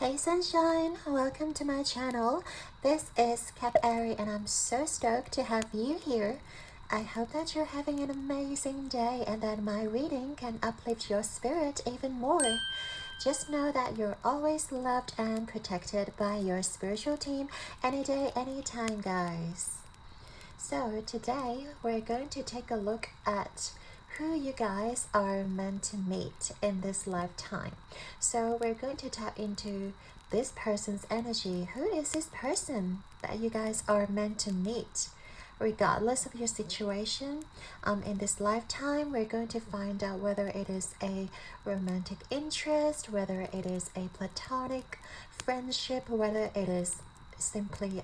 Hey sunshine, welcome to my channel. This is Capari and I'm so stoked to have you here. I hope that you're having an amazing day and that my reading can uplift your spirit even more. Just know that you're always loved and protected by your spiritual team any day, anytime, guys. So today we're going to take a look at who you guys are meant to meet in this lifetime. So we're going to tap into this person's energy. Who is this person that you guys are meant to meet? Regardless of your situation, in this lifetime, we're going to find out whether it is a romantic interest, whether it is a platonic friendship, whether it is simply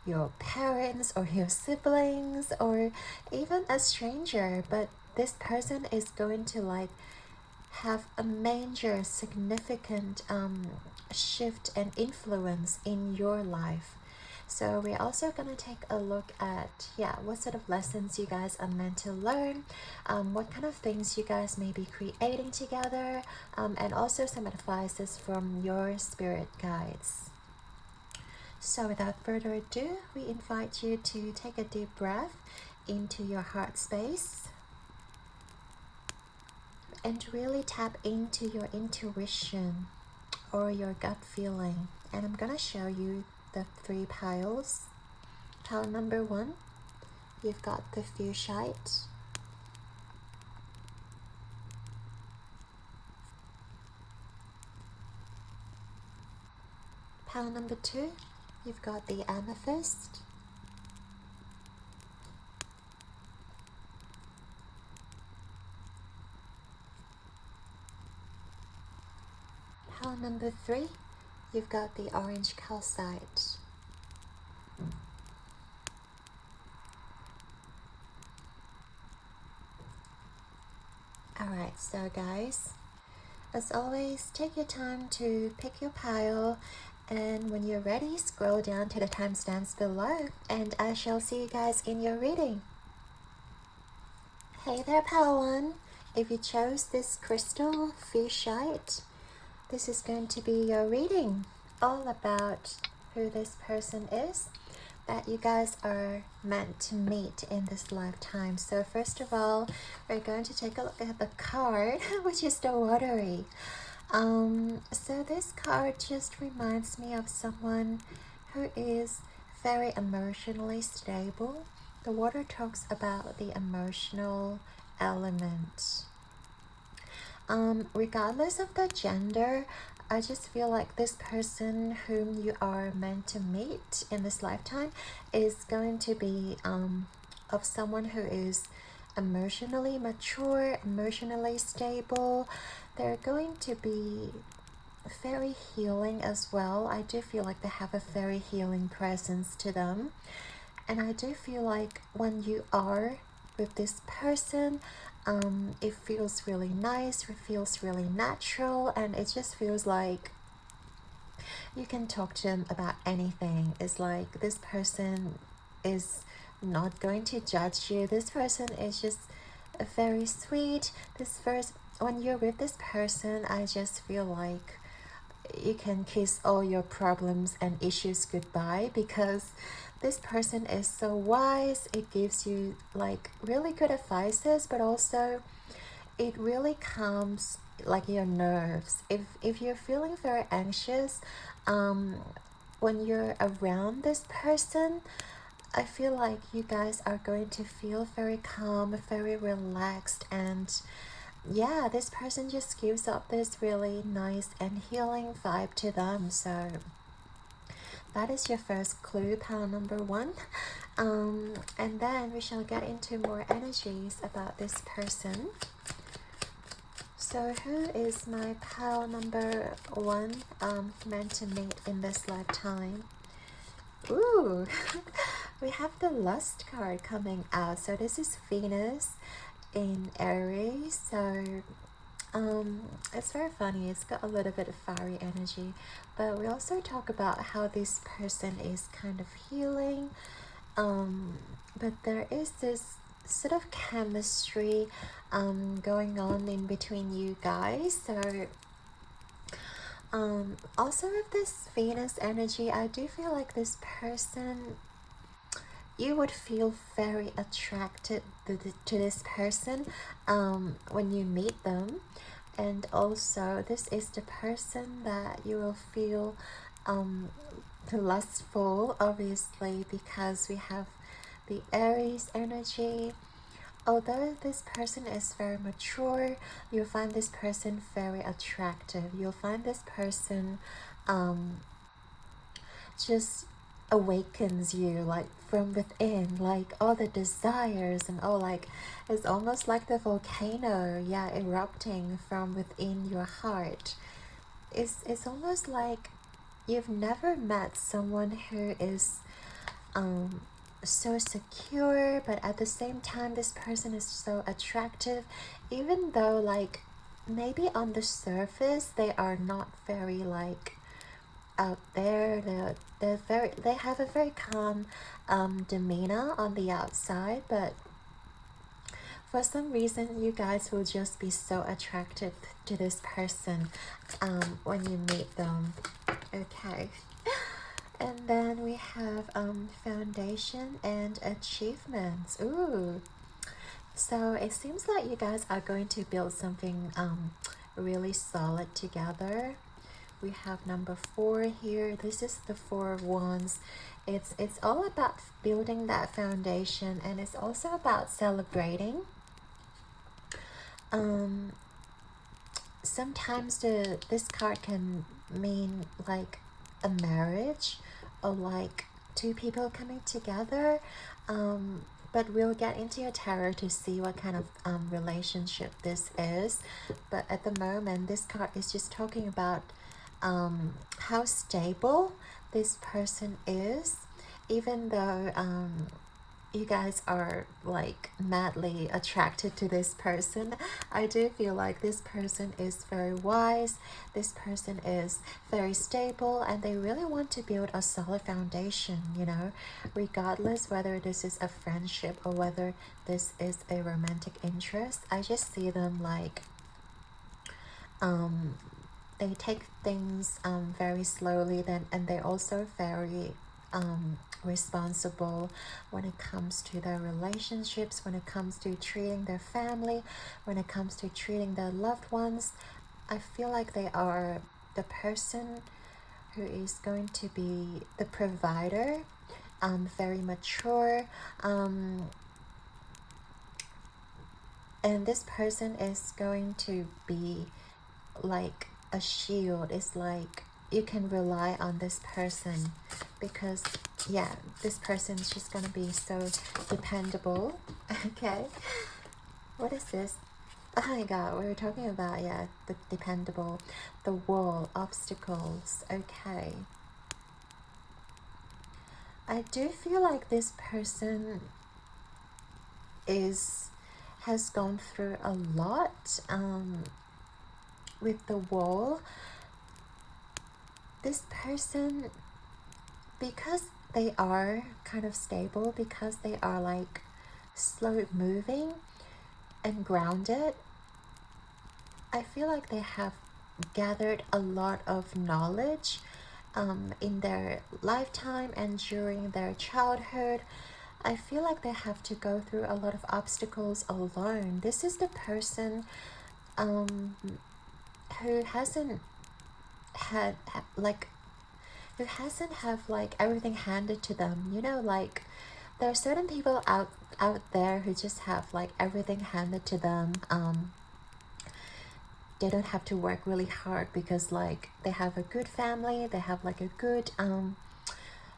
your parents or your siblings or even a stranger, but this person is going to have a major significant shift and influence in your life. So we're also going to take a look at what sort of lessons you guys are meant to learn, what kind of things you guys may be creating together, and also some advices from your spirit guides. So without further ado, we invite you to take a deep breath into your heart space and really tap into your intuition or your gut feeling. And I'm gonna show you the 3 piles. Pile number 1, you've got the fuchsite. Pile number 2, you've got the amethyst. Pile number 3, you've got the orange calcite. Alright, so guys, as always, take your time to pick your pile, and when you're ready, scroll down to the timestamps below, and I shall see you guys in your reading. Hey there, pile 1. If you chose this crystal, fuchsite, this is going to be your reading, all about who this person is that you guys are meant to meet in this lifetime. So first of all, we're going to take a look at the card, which is the watery. So this card just reminds me of someone who is very emotionally stable. The water talks about the emotional element. Regardless of the gender, I just feel like this person whom you are meant to meet in this lifetime is going to be of someone who is emotionally mature, emotionally stable. They're going to be very healing as well. I do feel like they have a very healing presence to them. And I do feel like when you are with this person, it feels really nice, it feels really natural, and it just feels like you can talk to them about anything. It's like this person is not going to judge you. This person is just very sweet. When you're with this person, I just feel like you can kiss all your problems and issues goodbye, because this person is so wise. It gives you really good advices, but also it really calms your nerves. If you're feeling very anxious, when you're around this person, I feel like you guys are going to feel very calm, very relaxed, and this person just gives up this really nice and healing vibe to them. So that is your first clue, pile number 1. And then we shall get into more energies about this person. So who is my pile number 1 meant to meet in this lifetime? Ooh, we have the Lust card coming out. So this is Venus in Aries. So it's very funny. It's got a little bit of fiery energy, but we also talk about how this person is kind of healing, but there is this sort of chemistry going on in between you guys. So Also with this Venus energy, I do feel like this person, you would feel very attracted to this person when you meet them. And also this is the person that you will feel lustful, obviously, because we have the Aries energy. Although this person is very mature, you'll find this person very attractive. You'll find this person just awakens you like from within, like all the desires and all, like it's almost like the volcano, yeah, erupting from within your heart. It's almost like you've never met someone who is so secure, but at the same time this person is so attractive, even though like maybe on the surface they are not very like out there. They have a very calm demeanor on the outside, but for some reason you guys will just be so attracted to this person when you meet them. Okay. And then we have foundation and achievements. Ooh. So it seems like you guys are going to build something really solid together. We have number 4 here. This is the 4 of Wands. It's all about building that foundation, and it's also about celebrating. Sometimes this card can mean like a marriage, or like 2 people coming together. But we'll get into your tarot to see what kind of relationship this is. But at the moment, this card is just talking about how stable this person is, even though you guys are like madly attracted to this person. I do feel like this person is very wise, this person is very stable, and they really want to build a solid foundation, you know, regardless whether this is a friendship or whether this is a romantic interest. I just see them like they take things very slowly, then, and they're also very responsible when it comes to their relationships, when it comes to treating their family, when it comes to treating their loved ones. I feel like they are the person who is going to be the provider, very mature, and this person is going to be like a shield. It's like you can rely on this person, because yeah, this person is just gonna be so dependable. Okay, what is this? Oh my god, we were talking about, yeah, the dependable, the wall, obstacles. Okay, I do feel like this person has gone through a lot with the wall. This person, because they are kind of stable, because they are like slow moving and grounded, I feel like they have gathered a lot of knowledge in their lifetime and during their childhood. I feel like they have to go through a lot of obstacles alone. This is the person who hasn't had like who hasn't have like everything handed to them, you know, like there are certain people out there who just have like everything handed to them. They don't have to work really hard because like they have a good family, they have like a good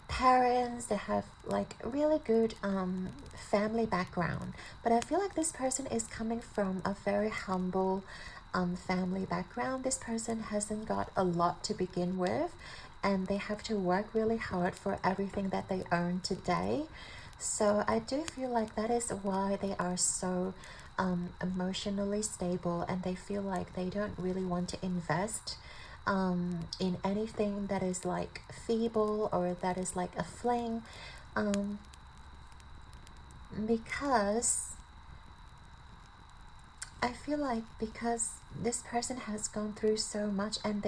parents, they have like really good family background. But I feel like this person is coming from a very humble family background. This person hasn't got a lot to begin with, and they have to work really hard for everything that they earn today. So I do feel like that is why they are so emotionally stable, and they feel like they don't really want to invest in anything that is like feeble or that is like a fling, because I feel like because this person has gone through so much, and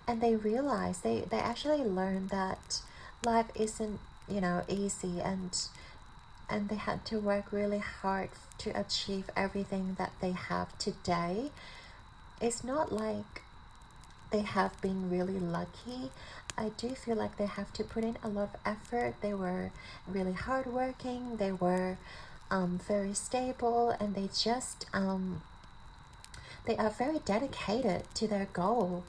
and they realize, they actually learn that life isn't, you know, easy, and they had to work really hard to achieve everything that they have today. It's not like they have been really lucky. I do feel like they have to put in a lot of effort. They were really hardworking. They were very stable, and they are very dedicated to their goal.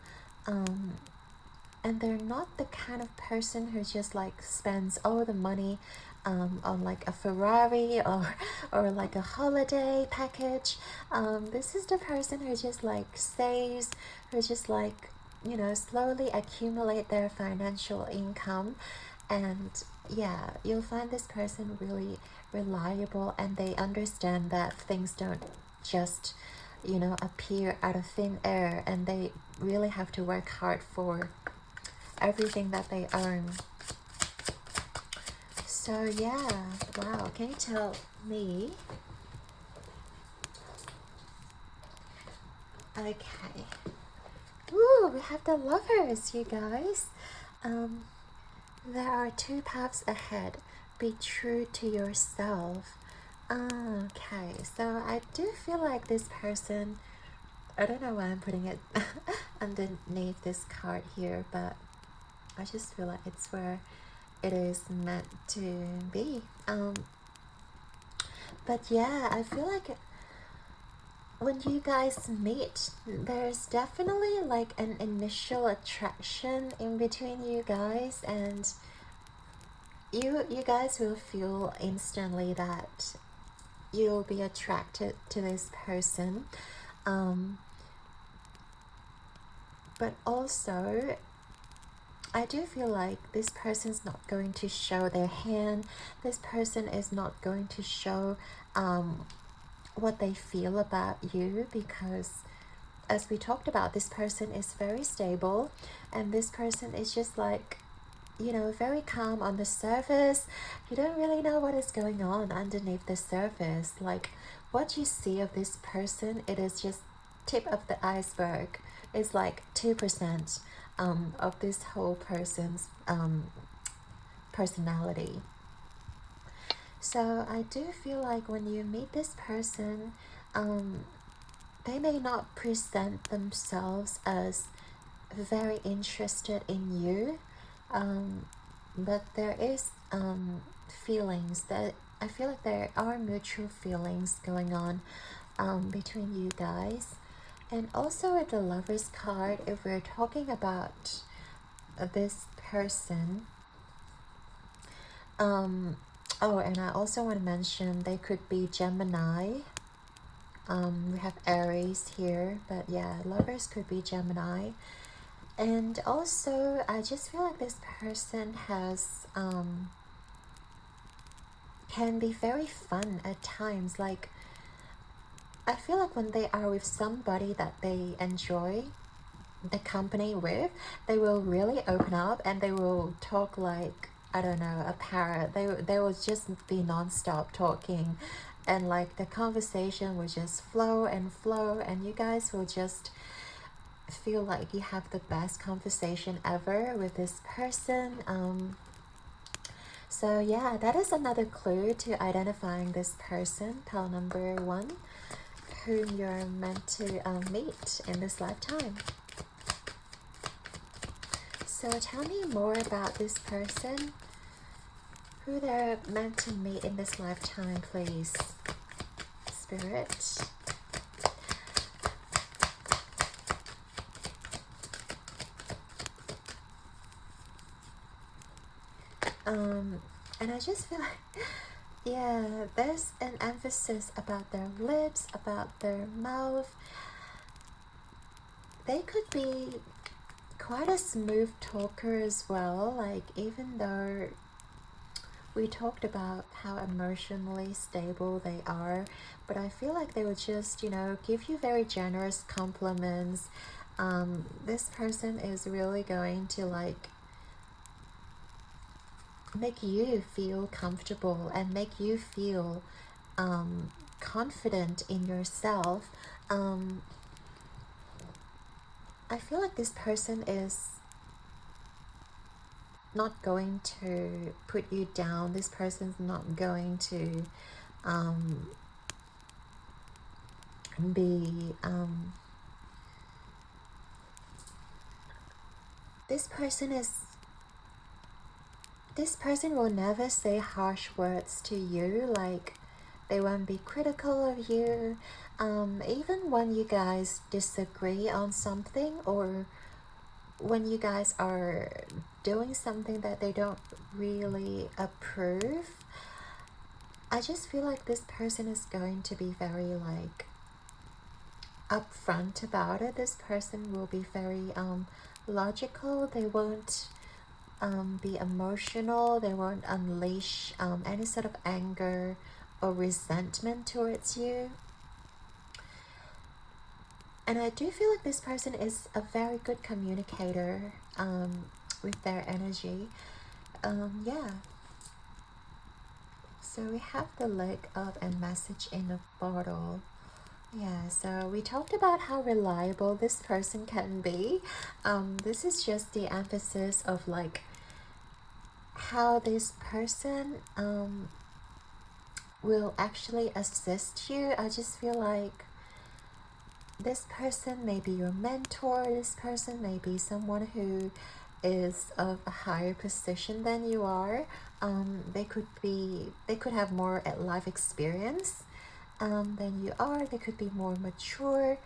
And they're not the kind of person who just like spends all the money on like a Ferrari or like a holiday package. This is the person who just like saves, who just like, you know, slowly accumulate their financial income. And yeah, you'll find this person really reliable, and they understand that things don't just, you know, appear out of thin air, and they really have to work hard for everything that they earn. So yeah, wow, can you tell me? Okay. Ooh, we have the Lovers, you guys. There are two paths ahead. Be true to yourself. Okay, so I do feel like this person, I don't know why I'm putting it underneath this card here, but I just feel like it's where it is meant to be. But yeah, I feel like when you guys meet, there's definitely like an initial attraction in between you guys, and you guys will feel instantly that you'll be attracted to this person. But also, I do feel like this person's not going to show their hand. This person is not going to show what they feel about you, because as we talked about, this person is very stable, and this person is just like, you know, very calm on the surface. You don't really know what is going on underneath the surface. Like, what you see of this person, it is just tip of the iceberg. It's like 2% of this whole person's personality. So I do feel like when you meet this person, they may not present themselves as very interested in you, but there is feelings that I feel like there are mutual feelings going on between you guys. And also with the Lovers card, if we're talking about this person, oh, and I also want to mention they could be Gemini. We have Aries here, but yeah, Lovers could be Gemini. And also, I just feel like this person has can be very fun at times. Like, I feel like when they are with somebody that they enjoy the company with, they will really open up, and they will talk like, I don't know, a parrot. They will just be non-stop talking, and like the conversation will just flow and flow, and you guys will just feel like you have the best conversation ever with this person. So yeah, that is another clue to identifying this person, pal number 1, whom you're meant to meet in this lifetime. So tell me more about this person, who they're meant to meet in this lifetime, please, Spirit. And I just feel like, yeah, there's an emphasis about their lips, about their mouth. They could be quite a smooth talker as well. Like, even though we talked about how emotionally stable they are, but I feel like they would just, you know, give you very generous compliments. This person is really going to like make you feel comfortable and make you feel confident in yourself. I feel like this person is not going to put you down. This person's not going to be this person will never say harsh words to you. Like, they won't be critical of you, even when you guys disagree on something, or when you guys are doing something that they don't really approve. I just feel like this person is going to be very like upfront about it. This person will be very logical. They won't be emotional. They won't unleash any sort of anger or resentment towards you. And I do feel like this person is a very good communicator with their energy. Yeah. So we have the leg of a message in a bottle. Yeah, so we talked about how reliable this person can be. This is just the emphasis of like how this person will actually assist you. I just feel like this person may be your mentor. This person may be someone who is of a higher position than you are. They could have more life experience than you are. They could be more mature.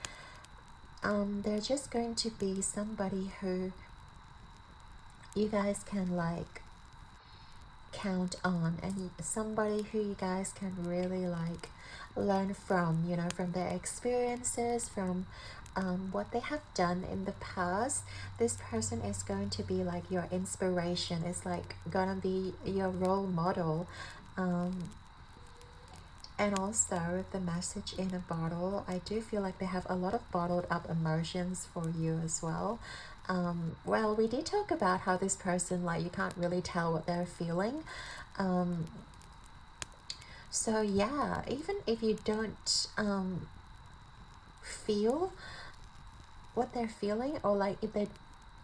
They're just going to be somebody who you guys can like count on, and somebody who you guys can really like learn from, you know, from their experiences, from what they have done in the past. This person is going to be like your inspiration. It's like gonna be your role model. And also the message in a bottle, I do feel like they have a lot of bottled up emotions for you as well. Well, we did talk about how this person, like, you can't really tell what they're feeling. So yeah, even if you don't feel what they're feeling, or like if they,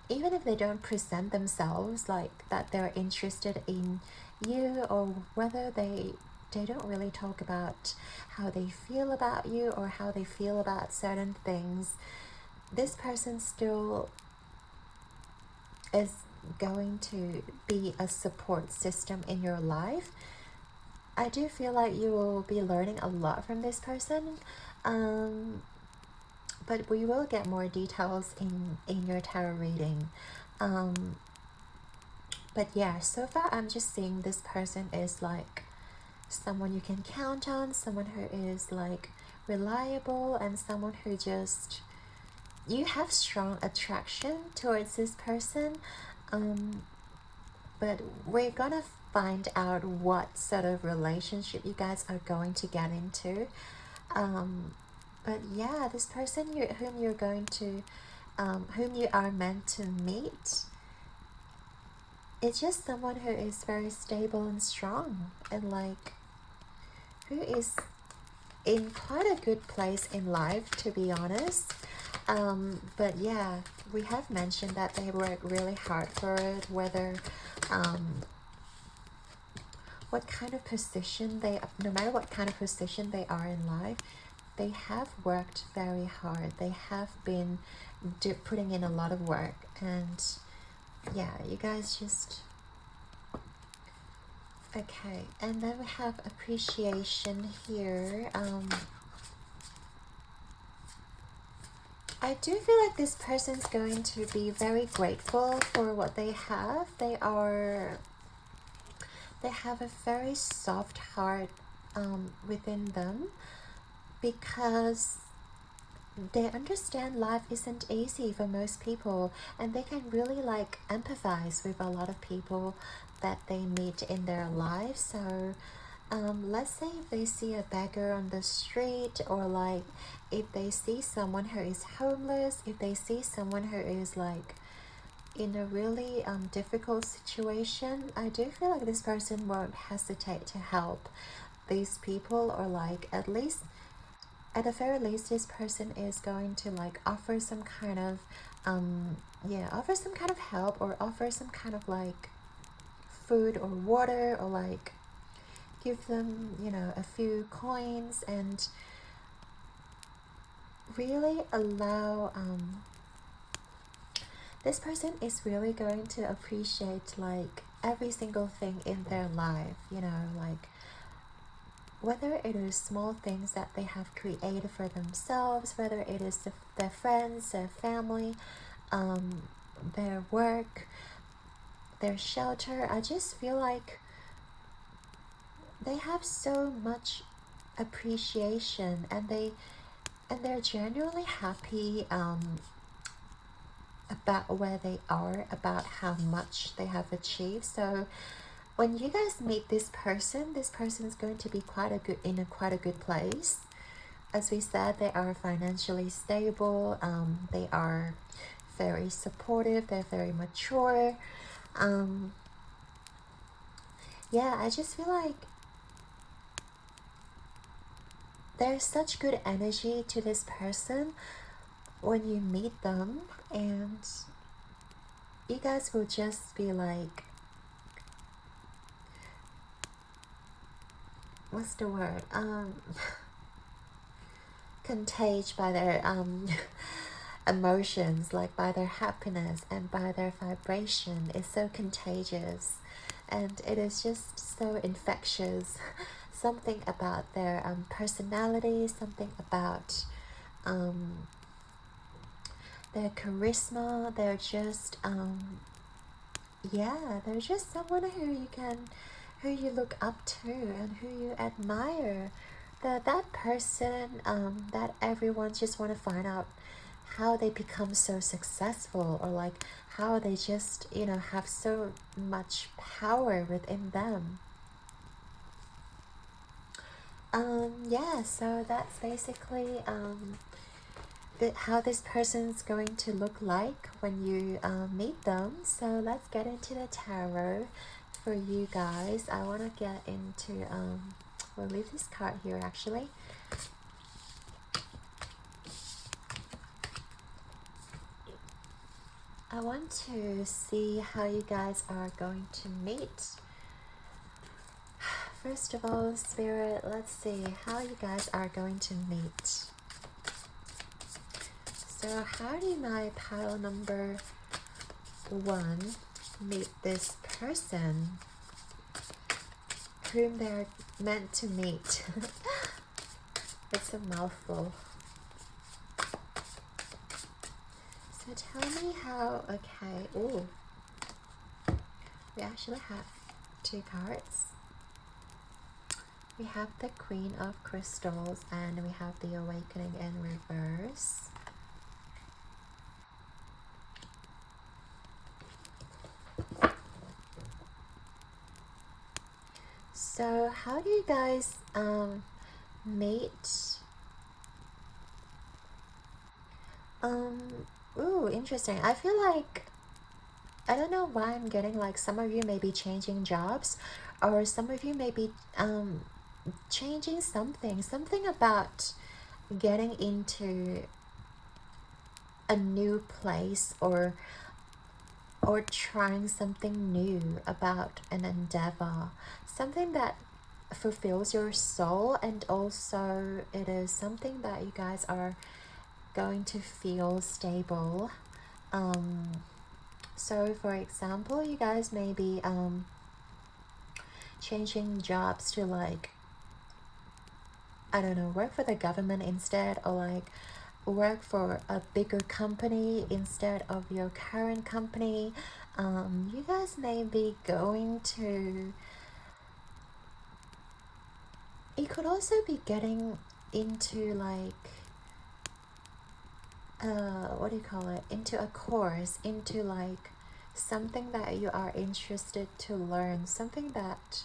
even if they don't present themselves like that they're interested in you, or whether they don't really talk about how they feel about you or how they feel about certain things, this person still is going to be a support system in your life. I do feel like you will be learning a lot from this person, but we will get more details in your tarot reading. But yeah, so far I'm just seeing this person is like someone you can count on, someone who is like reliable, and someone who just, you have strong attraction towards this person. But we're gonna find out what sort of relationship you guys are going to get into. But yeah, this person whom you're going to whom you are meant to meet, it's just someone who is very stable and strong, and like who is in quite a good place in life, to be honest. But yeah, we have mentioned that they work really hard for it, whether what kind of position they, no matter what kind of position they are in life, they have worked very hard. They have been putting in a lot of work, and yeah, you guys just, okay. And then we have appreciation here. I do feel like this person's going to be very grateful for what they have. They have a very soft heart within them, because they understand life isn't easy for most people, and they can really like empathize with a lot of people that they meet in their lives. So let's say if they see a beggar on the street, or like if they see someone who is homeless, if they see someone who is like in a really difficult situation, I do feel like this person won't hesitate to help these people, or like at least, at the very least, this person is going to like offer some kind of yeah, offer some kind of help, or offer some kind of like food or water, or like give them, you know, a few coins, and really allow, this person is really going to appreciate like every single thing in their life, you know, like whether it is small things that they have created for themselves, whether it is their friends, their family, their work, their shelter. I just feel like they have so much appreciation, and they're genuinely happy about where they are, about how much they have achieved. So when you guys meet this person is going to be quite a good place. As we said, they are financially stable, they are very supportive, they're very mature. Yeah, I just feel like there's such good energy to this person when you meet them, and you guys will just be like, what's the word, contagious by their emotions, like by their happiness and by their vibration. Is so contagious, and it is just so infectious. Something about their personality, something about their charisma. They're just yeah, they're just someone who you look up to and who you admire. That person that everyone just want to find out how they become so successful, or like how they just, you know, have so much power within them. Yeah, so that's basically how this person's going to look like when you meet them. So let's get into the tarot for you guys. I want to get into we'll leave this card here actually. I want to see how you guys are going to meet. First of all, Spirit, let's see how you guys are going to meet. So how do my pile number 1 meet this person whom they're meant to meet? It's a mouthful. So tell me how, okay, ooh. We actually have 2 cards. We have the Queen of Crystals, and we have the Awakening in reverse. So how do you guys meet? Ooh, interesting. I feel like, I don't know why I'm getting like some of you may be changing jobs, or some of you may be changing something about getting into a new place, or trying something new about an endeavor, something that fulfills your soul, and also it is something that you guys are going to feel stable. So for example, you guys may be changing jobs to, like, I don't know, work for the government instead, or like work for a bigger company instead of your current company. You guys may be going to, you could also be getting into like what do you call it, into a course, into like something that you are interested to learn, something that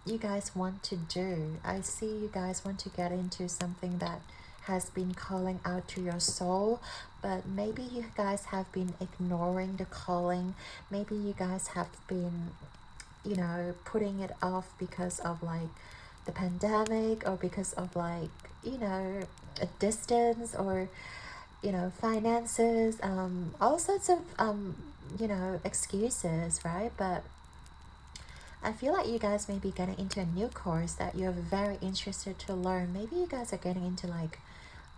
you guys want to do. I see you guys want to get into something that has been calling out to your soul, but maybe you guys have been ignoring the calling. Maybe you guys have been, you know, putting it off because of like the pandemic, or because of like, you know, a distance, or you know, finances, all sorts of you know, excuses, right? But I feel like you guys may be getting into a new course that you're very interested to learn. Maybe you guys are getting into like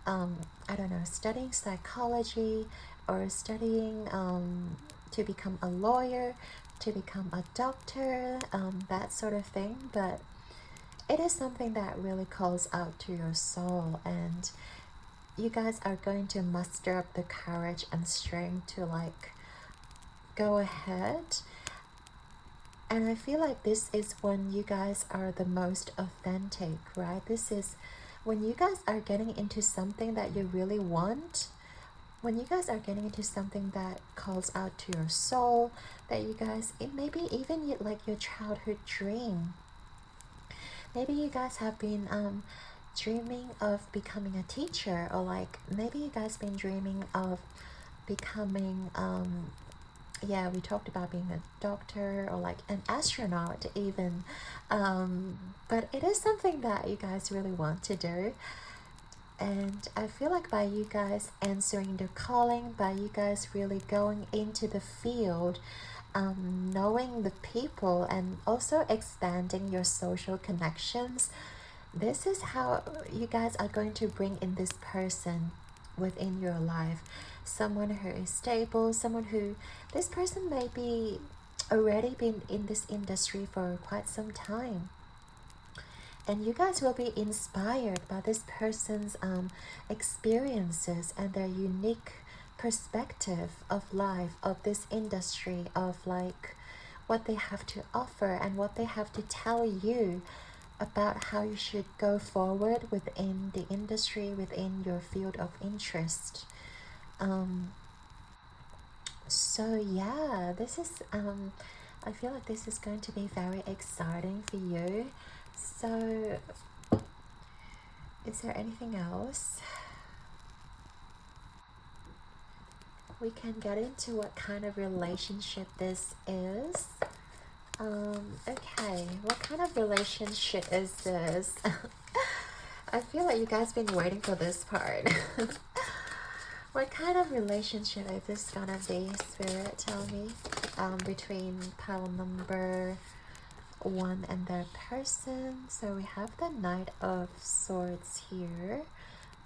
I don't know, studying psychology, or studying to become a lawyer, to become a doctor, that sort of thing. But it is something that really calls out to your soul, and you guys are going to muster up the courage and strength to like go ahead. And I feel like this is when you guys are the most authentic, right? This is when you guys are getting into something that you really want, when you guys are getting into something that calls out to your soul, that you guys, it may be even like your childhood dream. Maybe you guys have been dreaming of becoming a teacher, or like maybe you guys been dreaming of becoming yeah, we talked about being a doctor or like an astronaut even, but it is something that you guys really want to do. And I feel like by you guys answering the calling, by you guys really going into the field, knowing the people, and also expanding your social connections, this is how you guys are going to bring in this person within your life. Someone who is stable, someone who, this person may be already been in this industry for quite some time. And you guys will be inspired by this person's experiences and their unique perspective of life, of this industry, of like what they have to offer and what they have to tell you about how you should go forward within the industry, within your field of interest. So yeah, this is I feel like this is going to be very exciting for you. So is there anything else? We can get into what kind of relationship this is. Okay, what kind of relationship is this? I feel like you guys been waiting for this part. What kind of relationship is this gonna be, Spirit? Tell me. Between pile number 1 and their person. So we have the Knight of Swords here.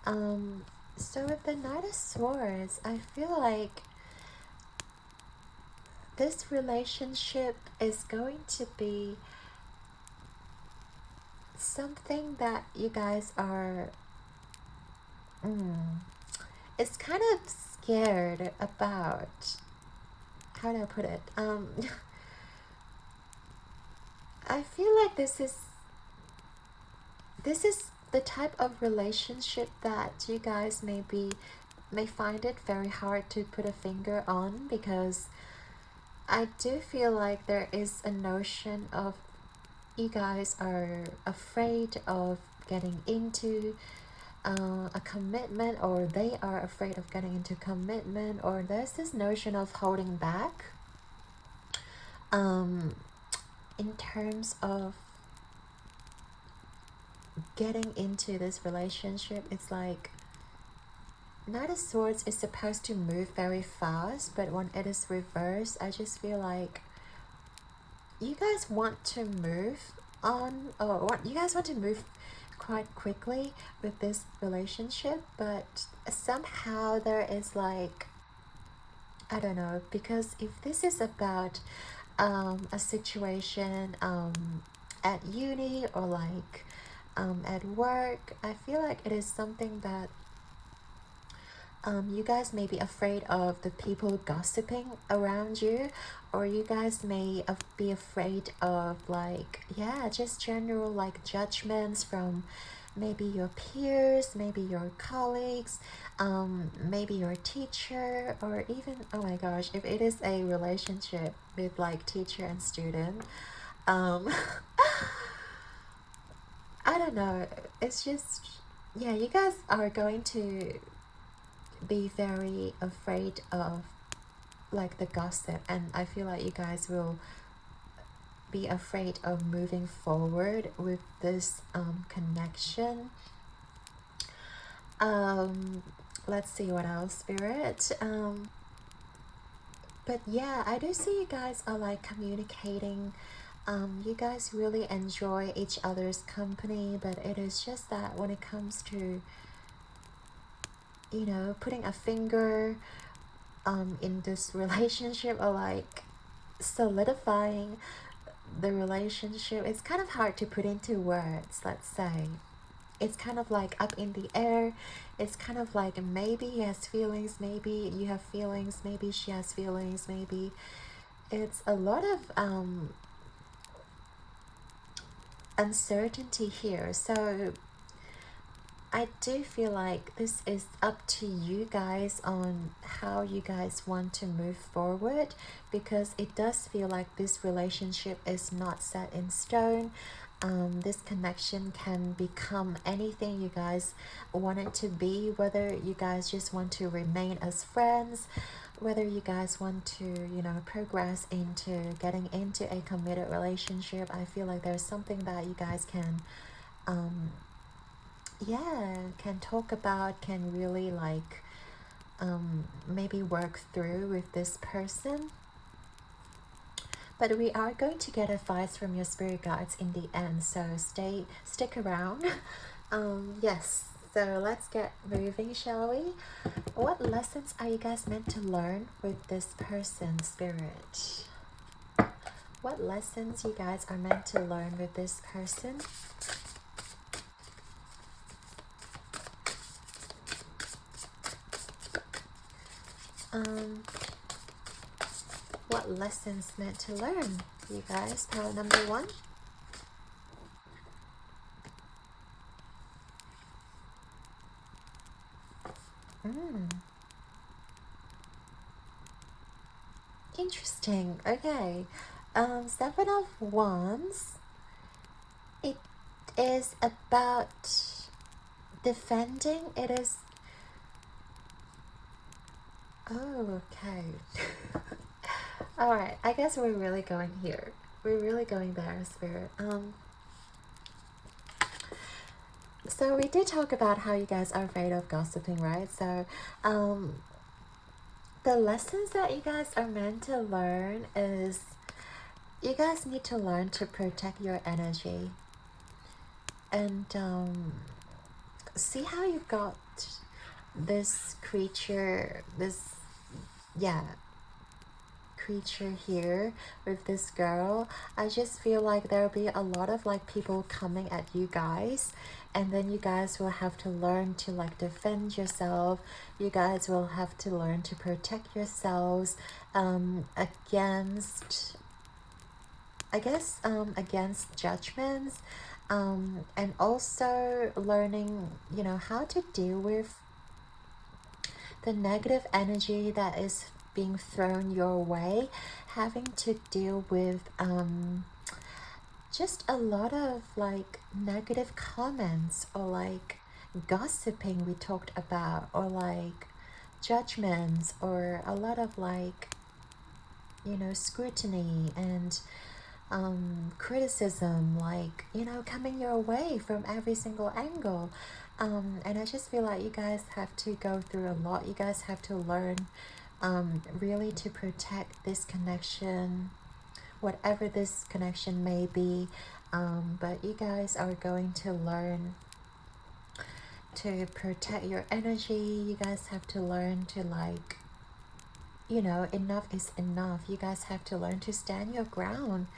So with the Knight of Swords, I feel like this relationship is going to be something that you guys are it's kind of scared about. How do I put it? I feel like this is the type of relationship that you guys may find it very hard to put a finger on, because I do feel like there is a notion of you guys are afraid of getting into a commitment, or they are afraid of getting into commitment, or there's this notion of holding back in terms of getting into this relationship. It's like Knight of Swords is supposed to move very fast, but when it is reversed, I just feel like you guys want to move on, or you guys want to move quite quickly with this relationship, but somehow there is like, I don't know, because if this is about a situation at uni, or like at work, I feel like it is something that you guys may be afraid of the people gossiping around you, or you guys may be afraid of like, yeah, just general like judgments from maybe your peers, maybe your colleagues, maybe your teacher, or even, oh my gosh, if it is a relationship with like teacher and student, I don't know, it's just, yeah, you guys are going to be very afraid of like the gossip, and I feel like you guys will be afraid of moving forward with this connection. let's see what else, Spirit. But yeah, I do see you guys are like communicating. You guys really enjoy each other's company, but it is just that when it comes to, you know, putting a finger in this relationship, or like solidifying the relationship, it's kind of hard to put into words, let's say. It's kind of like up in the air. It's kind of like maybe he has feelings, maybe you have feelings, maybe she has feelings, maybe it's a lot of uncertainty here. So I do feel like this is up to you guys on how you guys want to move forward, because it does feel like this relationship is not set in stone. This connection can become anything you guys want it to be, whether you guys just want to remain as friends, whether you guys want to, you know, progress into getting into a committed relationship. I feel like there's something that you guys can can talk about, can really like maybe work through with this person. But we are going to get advice from your spirit guides in the end, so stick around. Yes, so let's get moving, shall we? What lessons are you guys meant to learn with this person, Spirit? What lessons you guys are meant to learn with this person? What lessons meant to learn, you guys? Power number 1. Interesting. Okay. 7 of Wands. It is about defending. It is. Oh, okay. All right. I guess we're really going here. We're really going there, Spirit. So we did talk about how you guys are afraid of gossiping, right? So, the lessons that you guys are meant to learn is you guys need to learn to protect your energy. And see how you've got this creature, creature here with this girl. I just feel like there'll be a lot of like people coming at you guys, and then you guys will have to learn to like defend yourself. You guys will have to learn to protect yourselves against, I guess, against judgments, and also learning, you know, how to deal with the negative energy that is being thrown your way, having to deal with just a lot of like negative comments, or like gossiping we talked about, or like judgments, or a lot of like, you know, scrutiny and criticism, like, you know, coming your way from every single angle. And I just feel like you guys have to go through a lot. You guys have to learn really to protect this connection, whatever this connection may be. But you guys are going to learn to protect your energy. You guys have to learn to, like, you know, enough is enough. You guys have to learn to stand your ground.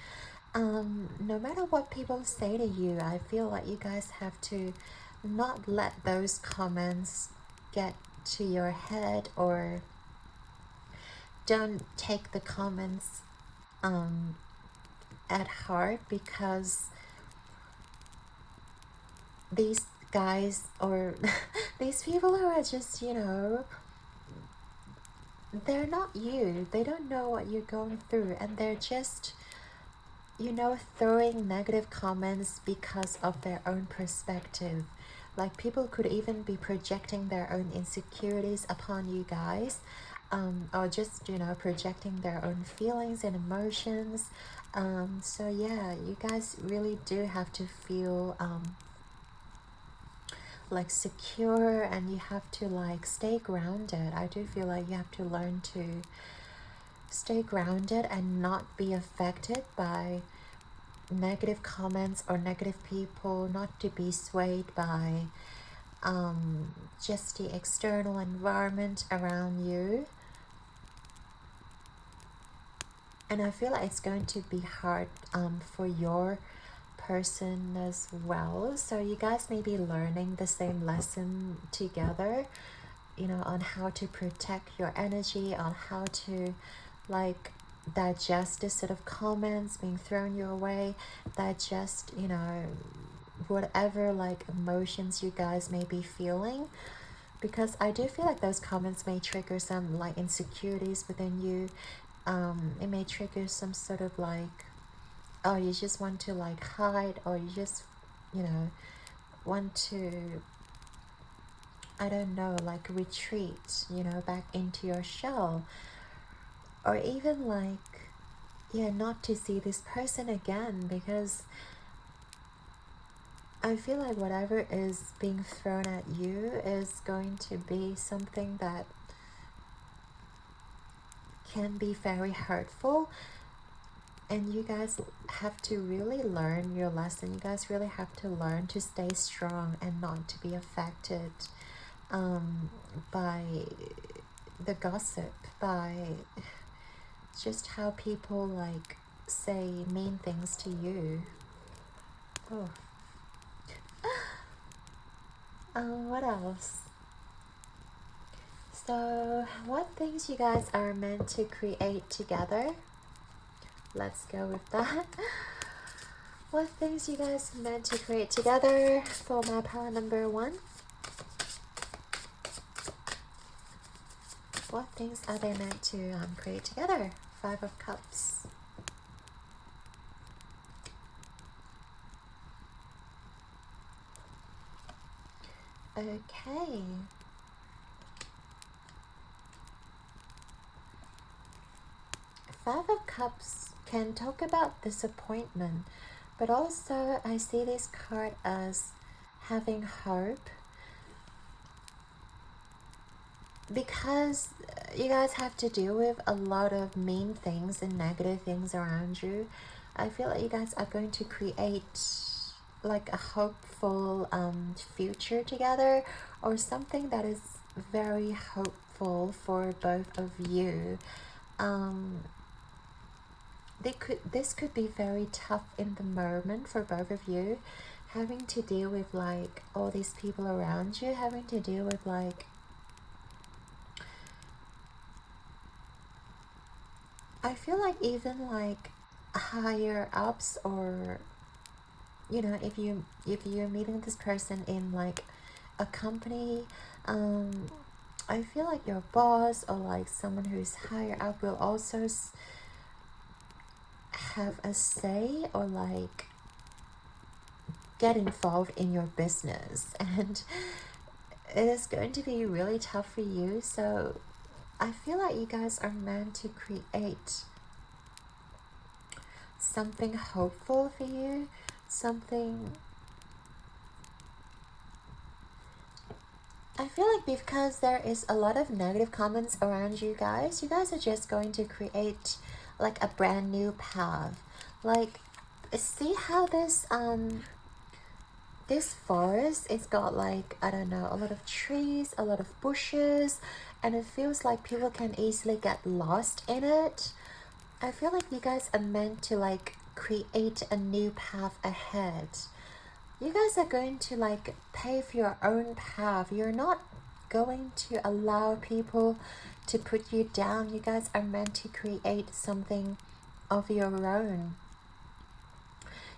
No matter what people say to you, I feel like you guys have to not let those comments get to your head, or don't take the comments at heart, because these guys, or these people who are just, you know, they're not you. They don't know what you're going through, and they're just, you know, throwing negative comments because of their own perspective. Like, people could even be projecting their own insecurities upon you guys, or just, you know, projecting their own feelings and emotions. So yeah, you guys really do have to feel like secure, and you have to like stay grounded. I do feel like you have to learn to stay grounded and not be affected by negative comments or negative people, not to be swayed by just the external environment around you. And I feel like it's going to be hard for your person as well. So you guys may be learning the same lesson together, you know, on how to protect your energy, on how to like digest this sort of comments being thrown your way, digest, you know, whatever like emotions you guys may be feeling. Because I do feel like those comments may trigger some like insecurities within you. It may trigger some sort of like, oh, you just want to like hide, or you just, you know, want to, I don't know, like retreat, you know, back into your shell. Or even like, yeah, not to see this person again, because I feel like whatever is being thrown at you is going to be something that can be very hurtful. And you guys have to really learn your lesson. You guys really have to learn to stay strong and not to be affected by the gossip, by just how people like say mean things to you. Oh. What else? So, what things you guys are meant to create together? Let's go with that. What things you guys meant to create together for my power number 1? What things are they meant to create together? 5 of Cups. Okay. 5 of Cups can talk about disappointment, but also I see this card as having hope, because you guys have to deal with a lot of mean things and negative things around you. I feel like you guys are going to create like a hopeful future together, or something that is very hopeful for both of you. This could be very tough in the moment for both of you, having to deal with like all these people around you, having to deal with like, I feel like even like higher ups, or you know, if you're meeting this person in like a company, I feel like your boss or like someone who's higher up will also have a say, or like get involved in your business, and it is going to be really tough for you. So I feel like you guys are meant to create something hopeful for you, something, I feel like because there is a lot of negative comments around you guys are just going to create like a brand new path. Like, see how this forest, it's got like, I don't know, a lot of trees, a lot of bushes, and it feels like people can easily get lost in it. I feel like you guys are meant to like create a new path ahead. You guys are going to like pave your own path. You're not going to allow people to put you down. You guys are meant to create something of your own.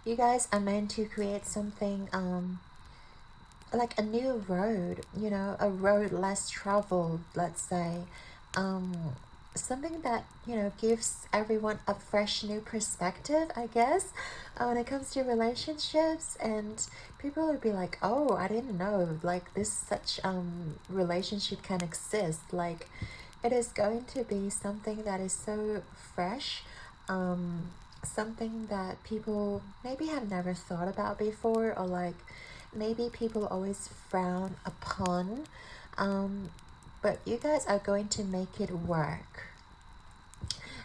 You guys are meant to create something like a new road, you know, a road less traveled, let's say. Something that, you know, gives everyone a fresh new perspective, I guess, when it comes to relationships. And people will be like, oh, I didn't know like this such relationship can exist. Like, it is going to be something that is so fresh, something that people maybe have never thought about before, or like maybe people always frown upon, but you guys are going to make it work.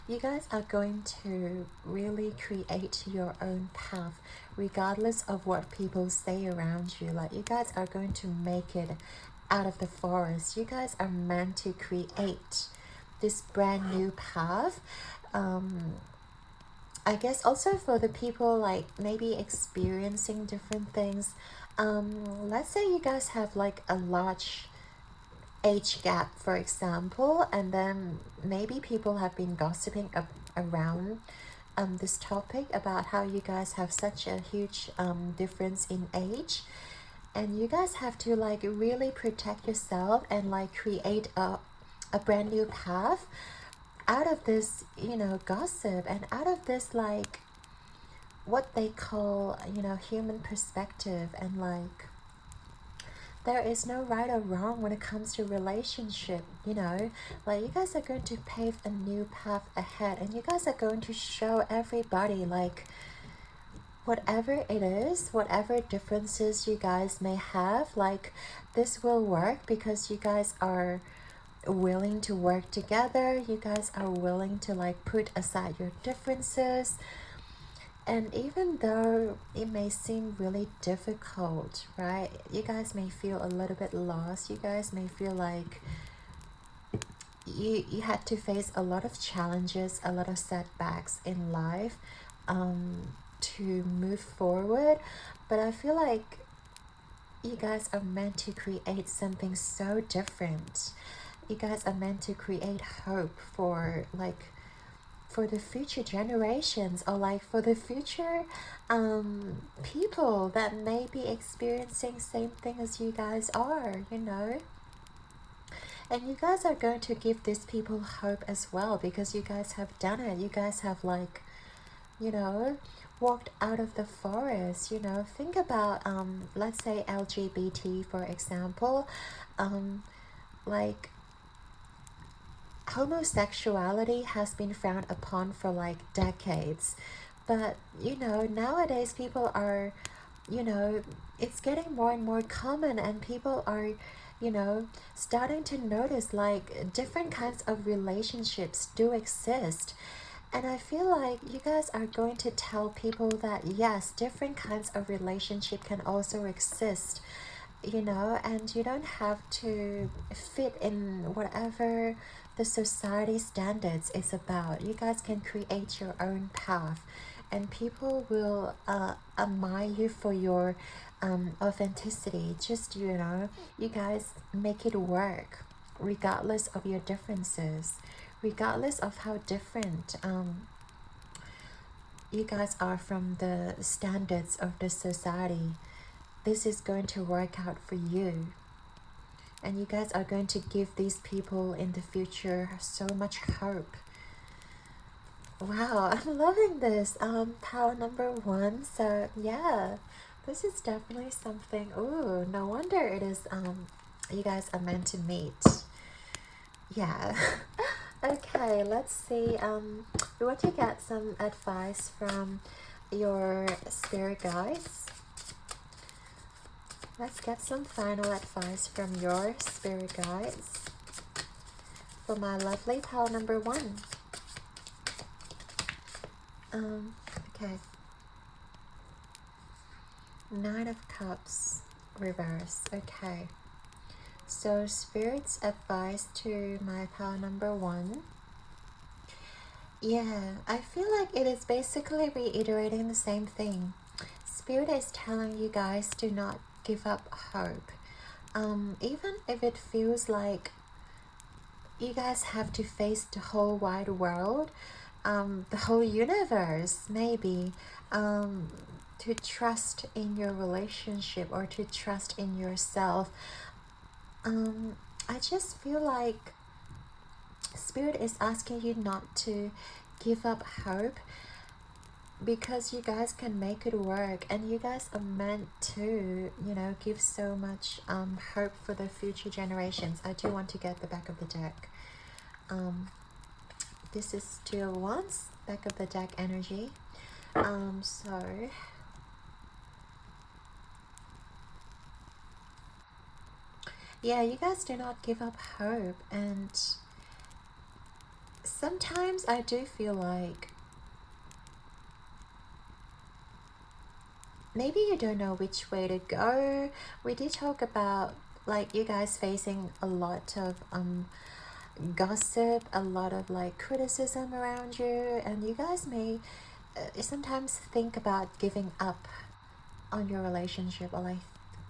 You guys are going to really create your own path regardless of what people say around you. Like, you guys are going to make it out of the forest. You guys are meant to create this brand new path. I guess also for the people like maybe experiencing different things, let's say you guys have like a large age gap, for example, and then maybe people have been gossiping around this topic about how you guys have such a huge difference in age, and you guys have to like really protect yourself and like create a brand new path out of this, you know, gossip, and out of this like what they call, you know, human perspective. And like, there is no right or wrong when it comes to relationship, you know. Like, you guys are going to pave a new path ahead, and you guys are going to show everybody like whatever it is, whatever differences you guys may have, like this will work because you guys are willing to work together. You guys are willing to like put aside your differences. And even though it may seem really difficult, right, you guys may feel a little bit lost. You guys may feel like you had to face a lot of challenges, a lot of setbacks in life to move forward. But I feel like you guys are meant to create something so different. You guys are meant to create hope for like for the future generations, or like for the future people that may be experiencing same thing as you guys are, you know. And you guys are going to give these people hope as well, because you guys have done it. You guys have like, you know, walked out of the forest. You know, think about let's say LGBT, for example. Like, homosexuality has been frowned upon for like decades, but you know, nowadays people are, you know, it's getting more and more common, and people are, you know, starting to notice like different kinds of relationships do exist. And I feel like you guys are going to tell people that yes, different kinds of relationship can also exist, you know, and you don't have to fit in whatever the society standards is about. You guys can create your own path, and people will admire you for your authenticity. Just, you know, you guys make it work regardless of your differences, regardless of how different you guys are from the standards of the society. This is going to work out for you, and you guys are going to give these people in the future so much hope. Wow, I'm loving this. Power number 1. So yeah, this is definitely something. Ooh, no wonder it is you guys are meant to meet. Yeah. Okay, let's see. We want to get some advice from your spirit guides. Let's get some final advice from your spirit guides for my lovely pile number 1. Okay. 9 of Cups reverse. Okay. So spirit's advice to my pile number 1. Yeah, I feel like it is basically reiterating the same thing. Spirit is telling you guys to not give up hope. Even if it feels like you guys have to face the whole wide world, the whole universe, maybe, to trust in your relationship or to trust in yourself. I just feel like Spirit is asking you not to give up hope, because you guys can make it work, and you guys are meant to, you know, give so much hope for the future generations. I do want to get the back of the deck. This is 2 of Wands, back of the deck energy. So yeah, you guys do not give up hope. And sometimes I do feel like maybe you don't know which way to go. We did talk about like you guys facing a lot of gossip, a lot of like criticism around you, and you guys may sometimes think about giving up on your relationship, or like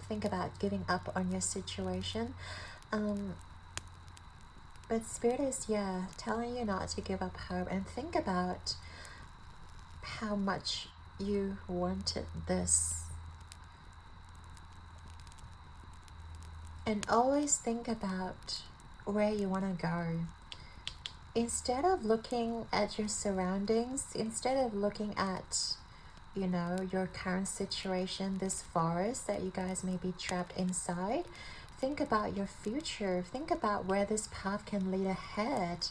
think about giving up on your situation. um but spirit is, yeah, telling you not to give up hope, and think about how much you wanted this, and always think about where you want to go. Instead of looking at your surroundings, instead of looking at, you know, your current situation, this forest that you guys may be trapped inside, think about your future. Think about where this path can lead ahead.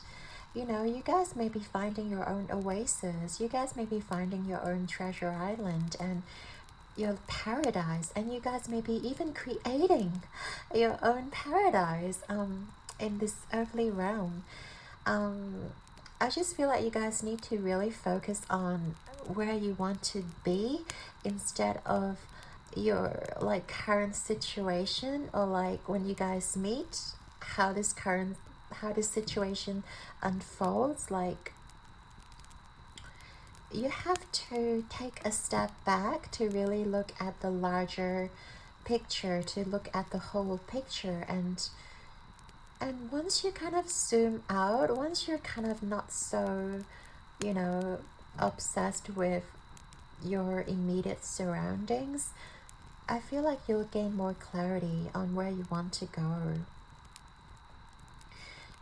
You know, you guys may be finding your own oasis. You guys may be finding your own treasure island and your paradise, and you guys may be even creating your own paradise in this earthly realm. I just feel like you guys need to really focus on where you want to be, instead of your like current situation, or like when you guys meet, how this situation unfolds. Like, you have to take a step back to really look at the larger picture, to look at the whole picture. And once you kind of zoom out, once you're kind of not so, you know, obsessed with your immediate surroundings, I feel like you'll gain more clarity on where you want to go.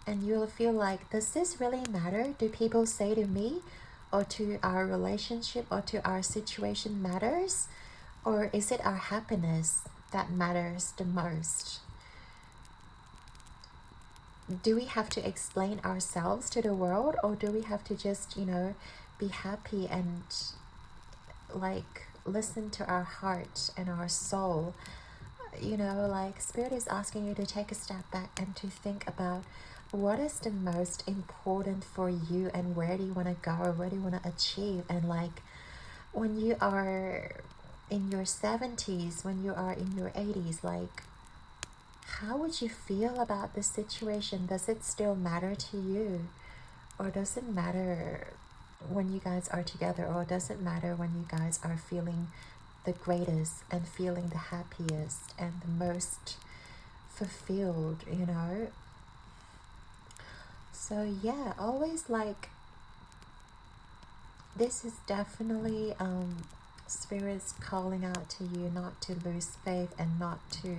And you'll feel like, does this really matter? Do people say to me, or to our relationship, or to our situation matters? Or is it our happiness that matters the most? Do we have to explain ourselves to the world, or do we have to just, you know, be happy and like listen to our heart and our soul? You know, like spirit is asking you to take a step back and to think about what is the most important for you, and where do you want to go, where do you want to achieve. And like when you are in your 70s, when you are in your 80s, like how would you feel about this situation? Does it still matter to you? Or does it matter when you guys are together? Or does it matter when you guys are feeling the greatest and feeling the happiest and the most fulfilled, you know? So yeah, always like, this is definitely spirits calling out to you not to lose faith, and not to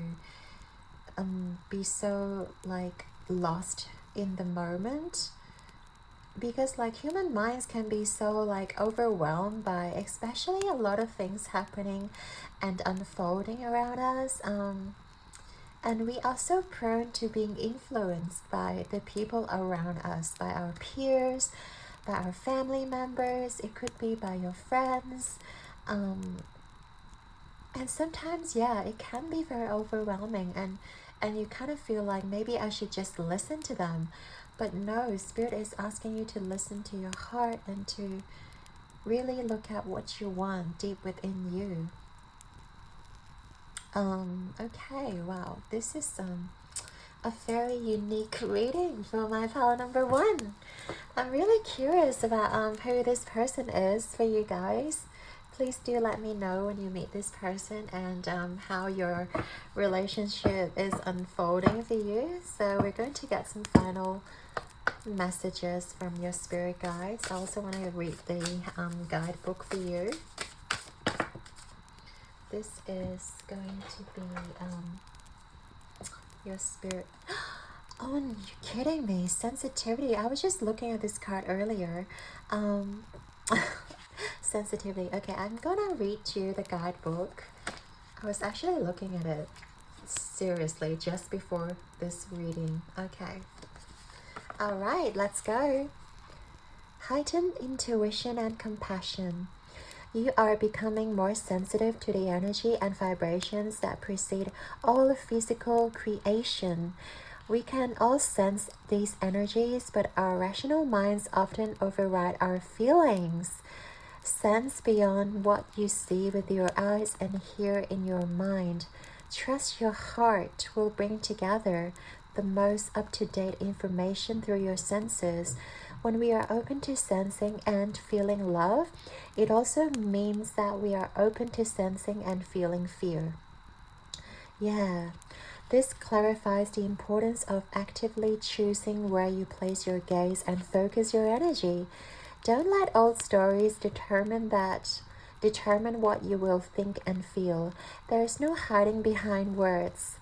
be so like lost in the moment, because like human minds can be so like overwhelmed by especially a lot of things happening and unfolding around us, and we are so prone to being influenced by the people around us, by our peers, by our family members. It could be by your friends, and sometimes, yeah, it can be very overwhelming, and you kind of feel like maybe I should just listen to them. But no, spirit is asking you to listen to your heart, and to really look at what you want deep within you. Okay, wow, this is a very unique reading for my pile number 1. I'm really curious about who this person is for you guys. Please do let me know when you meet this person, and how your relationship is unfolding for you. So we're going to get some final messages from your spirit guides. I also want to read the guidebook for you. This is going to be your spirit. Oh, you're kidding me. Sensitivity. I was just looking at this card earlier. Sensitivity. Okay, I'm gonna read you the guidebook. I was actually looking at it seriously just before this reading. Okay. Alright, let's go. Heightened intuition and compassion. You are becoming more sensitive to the energy and vibrations that precede all physical creation. We can all sense these energies, but our rational minds often override our feelings. Sense beyond what you see with your eyes and hear in your mind. Trust your heart will bring together the most up-to-date information through your senses. When we are open to sensing and feeling love, it also means that we are open to sensing and feeling fear. Yeah, this clarifies the importance of actively choosing where you place your gaze and focus your energy. Don't let old stories determine what you will think and feel. There is no hiding behind words.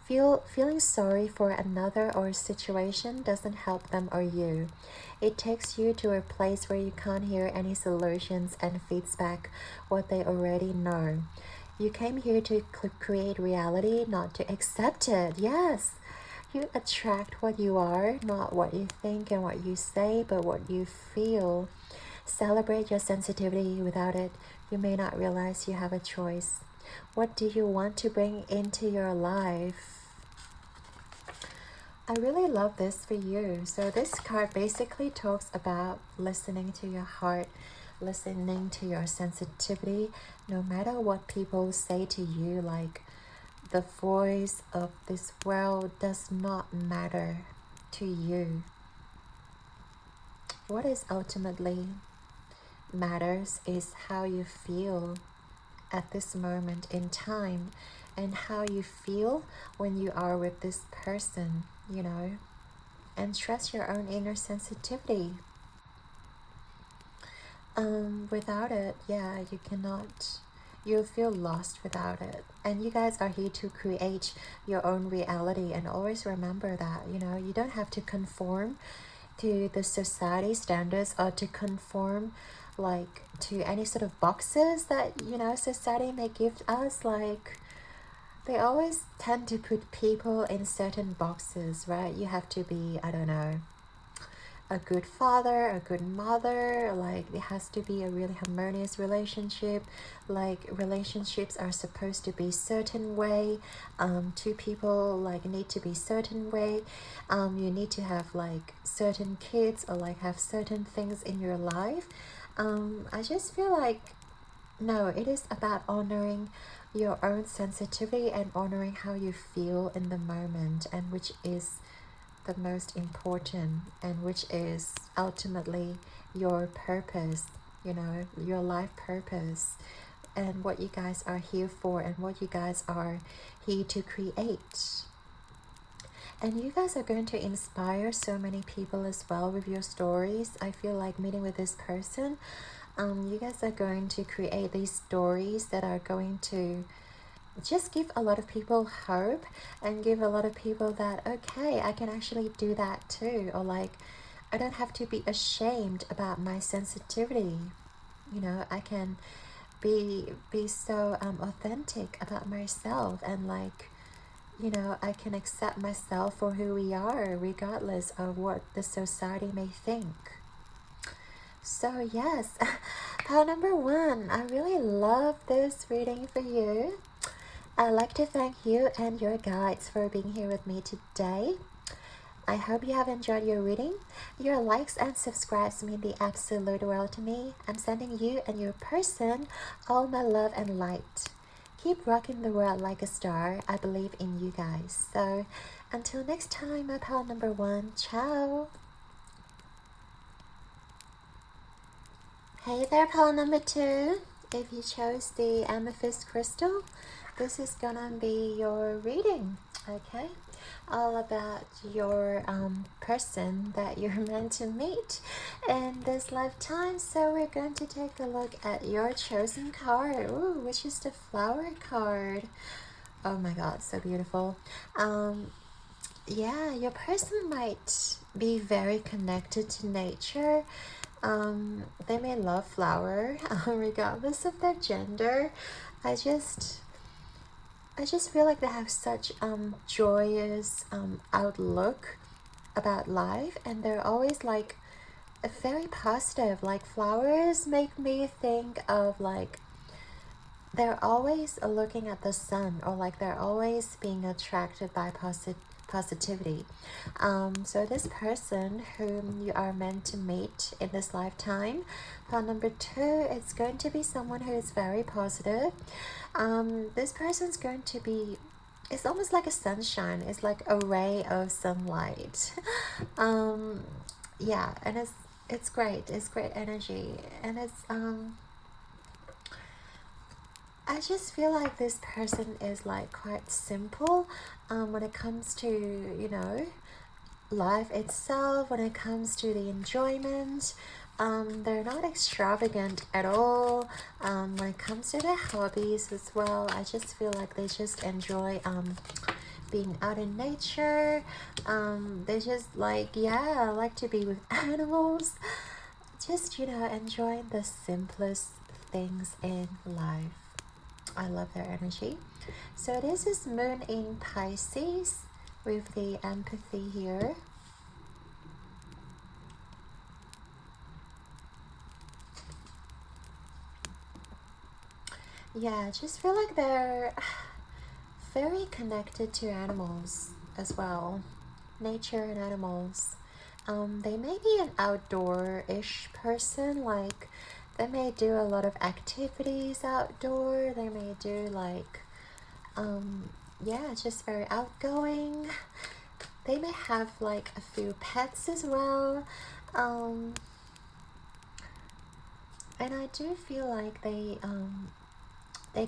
Feeling sorry for another or situation doesn't help them or you. It takes you to a place where you can't hear any solutions and feeds back what they already know. You came here to create reality, not to accept it. Yes, you attract what you are, not what you think and what you say, but what you feel. Celebrate your sensitivity. Without it, you may not realize you have a choice. What do you want to bring into your life? I really love this for you. So this card basically talks about listening to your heart, listening to your sensitivity, no matter what people say to you, like the voice of this world does not matter to you. What is ultimately matters is how you feel at this moment in time and how you feel when you are with this person, and trust your own inner sensitivity. Without it, yeah, you'll feel lost without it. And you guys are here to create your own reality, and always remember that, you don't have to conform to the society standards or to conform like to any sort of boxes that society may give us. Like they always tend to put people in certain boxes, right? You have to be, I don't know, a good father, a good mother. Like it has to be a really harmonious relationship. Like relationships are supposed to be certain way. Two people like need to be certain way. You need to have like certain kids or like have certain things in your life. I just feel like no, it is about honoring your own sensitivity and honoring how you feel in the moment, and which is the most important, and which is ultimately your purpose, your life purpose, and what you guys are here for, and what you guys are here to create. And you guys are going to inspire so many people as well with your stories. I feel like meeting with this person, you guys are going to create these stories that are going to just give a lot of people hope, and give a lot of people that, okay, I can actually do that too, or like I don't have to be ashamed about my sensitivity. I can be so authentic about myself, and like I can accept myself for who we are regardless of what the society may think. So yes, pile number 1, I really love this reading for you. I'd like to thank you and your guides for being here with me today. I hope you have enjoyed your reading. Your likes and subscribes mean the absolute world to me. I'm sending you and your person all my love and light. Keep rocking the world like a star. I believe in you guys. So until next time, my pal number 1. Ciao. Hey there, pal number 2. If you chose the amethyst crystal, this is gonna be your reading, okay? All about your person that you're meant to meet in this lifetime. So we're going to take a look at your chosen card, which is the flower card. Oh my god, so beautiful. Yeah, your person might be very connected to nature. They may love flower, regardless of their gender. I just feel like they have such joyous outlook about life, and they're always like very positive. Like flowers make me think of like they're always looking at the sun, or like they're always being attracted by positivity. So this person whom you are meant to meet in this lifetime, for number 2, it's going to be someone who is very positive. This person's going to be, it's almost like a sunshine. It's like a ray of sunlight. Yeah, and it's great. It's great energy, and it's I just feel like this person is like quite simple when it comes to, you know, life itself, when it comes to the enjoyment. They're not extravagant at all. When it comes to their hobbies as well, I just feel like they just enjoy being out in nature. They just like, yeah, like to be with animals. Just, you know, enjoying the simplest things in life. I love their energy. So this is Moon in Pisces with the empathy here. Yeah, I just feel like they're very connected to animals as well. Nature and animals. They may be an outdoor-ish person, like they may do a lot of activities outdoor. They may do like, yeah, just very outgoing. They may have like a few pets as well. And I do feel like they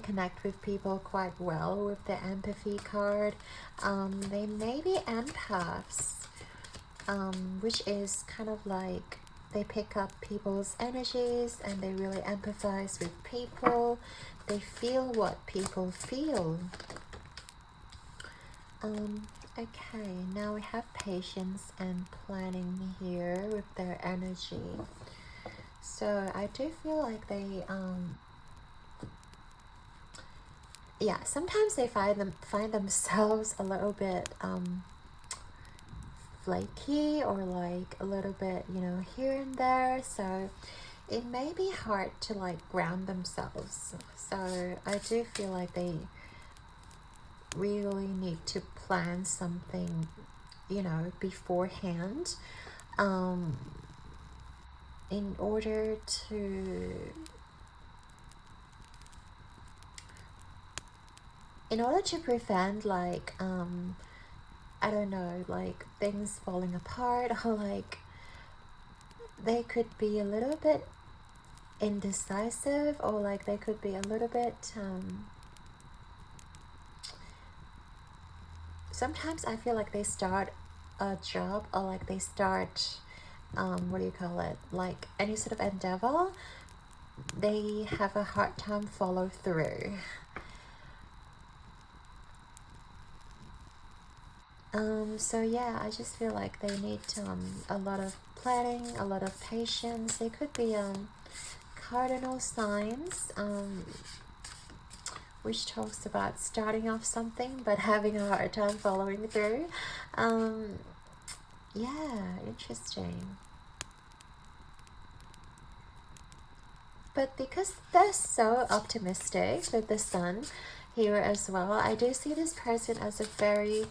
connect with people quite well with the empathy card. They may be empaths, which is kind of like they pick up people's energies and they really empathize with people. They feel what people feel. Okay, now we have patience and planning here with their energy. So I do feel like they yeah, sometimes they find themselves a little bit flaky, or like a little bit, you know, here and there. So it may be hard to like ground themselves. So I do feel like they really need to plan something, you know, beforehand, in order to prevent like I don't know, like things falling apart, or like they could be a little bit indecisive, or like they could be a little bit sometimes I feel like they start a job, or like they start what do you call it, like any sort of endeavor, they have a hard time follow through. So yeah, I just feel like they need a lot of planning, a lot of patience. They could be cardinal signs, which talks about starting off something but having a hard time following through. Yeah, interesting. But because they're so optimistic with the sun here as well, I do see this person as a very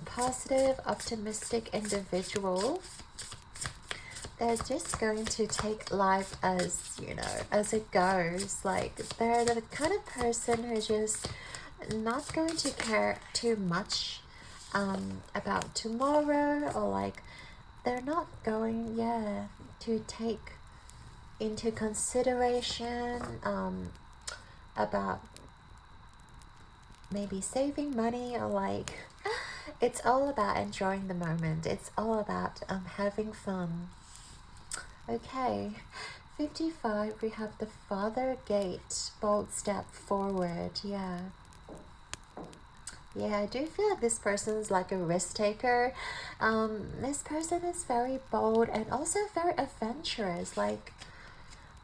positive, optimistic individual. They're just going to take life as, you know, as it goes. Like they're the kind of person who's just not going to care too much about tomorrow, or like they're not going, yeah, to take into consideration about maybe saving money, or like it's all about enjoying the moment. It's all about having fun. Okay, 55, we have the Father Gate, bold step forward. Yeah, I do feel like this person is like a risk taker. This person is very bold and also very adventurous. Like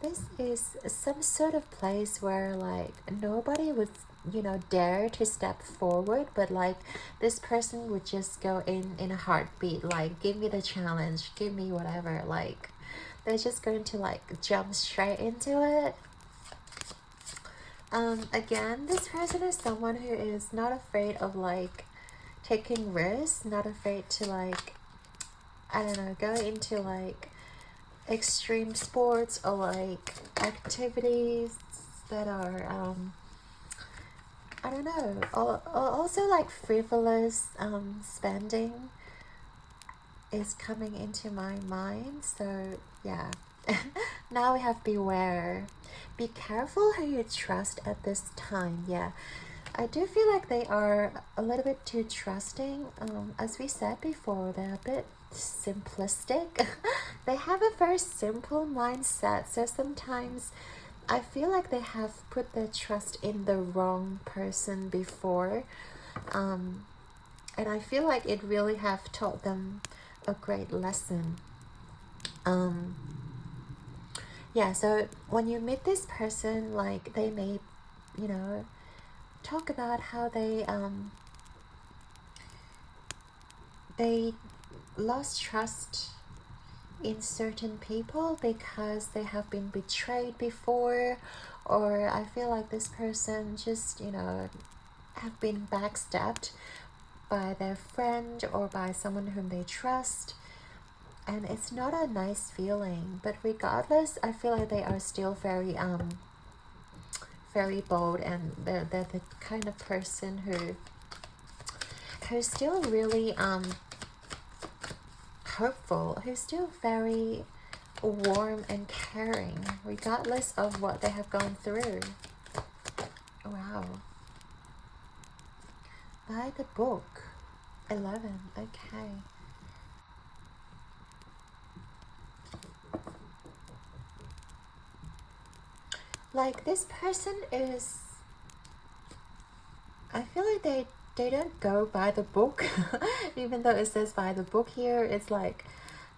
this is some sort of place where like nobody would, you know, dare to step forward, but like this person would just go in a heartbeat, like give me the challenge, give me whatever, like they're just going to like jump straight into it. Again, this person is someone who is not afraid of like taking risks, not afraid to like, I don't know, go into like extreme sports or like activities that are I don't know, also like frivolous spending is coming into my mind. So yeah. Now we have beware. Be careful who you trust at this time. Yeah, I do feel like they are a little bit too trusting. As we said before, they're a bit simplistic. They have a very simple mindset, so sometimes I feel like they have put their trust in the wrong person before, and I feel like it really have taught them a great lesson. Yeah, so when you meet this person, like they may, you know, talk about how they lost trust in certain people because they have been betrayed before, or I feel like this person just, you know, have been backstabbed by their friend or by someone whom they trust, and it's not a nice feeling. But regardless, I feel like they are still very very bold, and they're the kind of person who's still really hopeful, who's still very warm and caring regardless of what they have gone through. Wow. By the book. 11. Okay. Like this person is, I feel like they don't go by the book. Even though it says by the book here, it's like,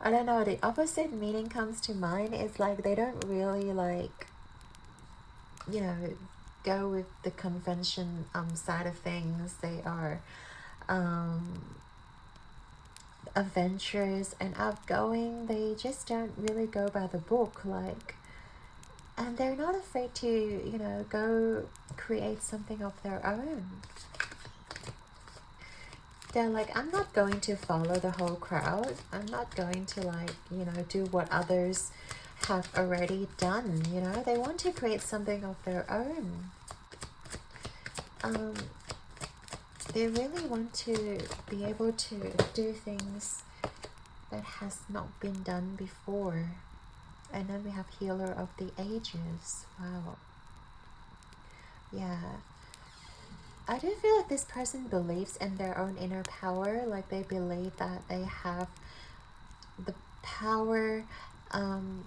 I don't know, the opposite meaning comes to mind. It's like they don't really like, you know, go with the convention side of things. They are adventurous and outgoing. They just don't really go by the book, like, and they're not afraid to, you know, go create something of their own. They're like, I'm not going to follow the whole crowd. I'm not going to like, you know, do what others have already done, you know. They want to create something of their own. They really want to be able to do things that has not been done before. And then we have Healer of the Ages. Wow. Yeah. I do feel like this person believes in their own inner power. Like they believe that they have the power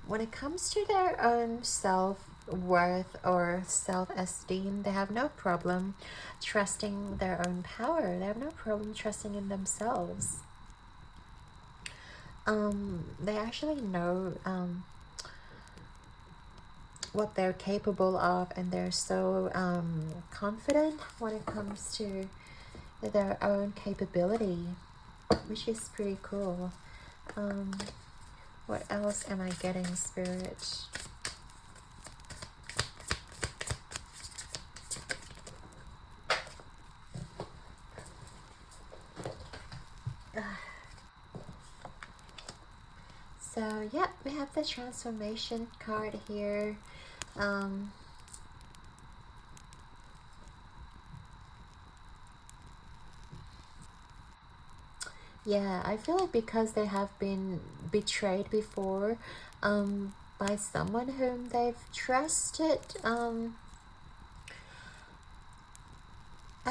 when it comes to their own self-worth or self-esteem. They have no problem trusting their own power. They have no problem trusting in themselves. They actually know what they're capable of, and they're so confident when it comes to their own capability, which is pretty cool. What else am I getting, Spirit? So yeah, we have the transformation card here. Yeah, I feel like because they have been betrayed before by someone whom they've trusted, I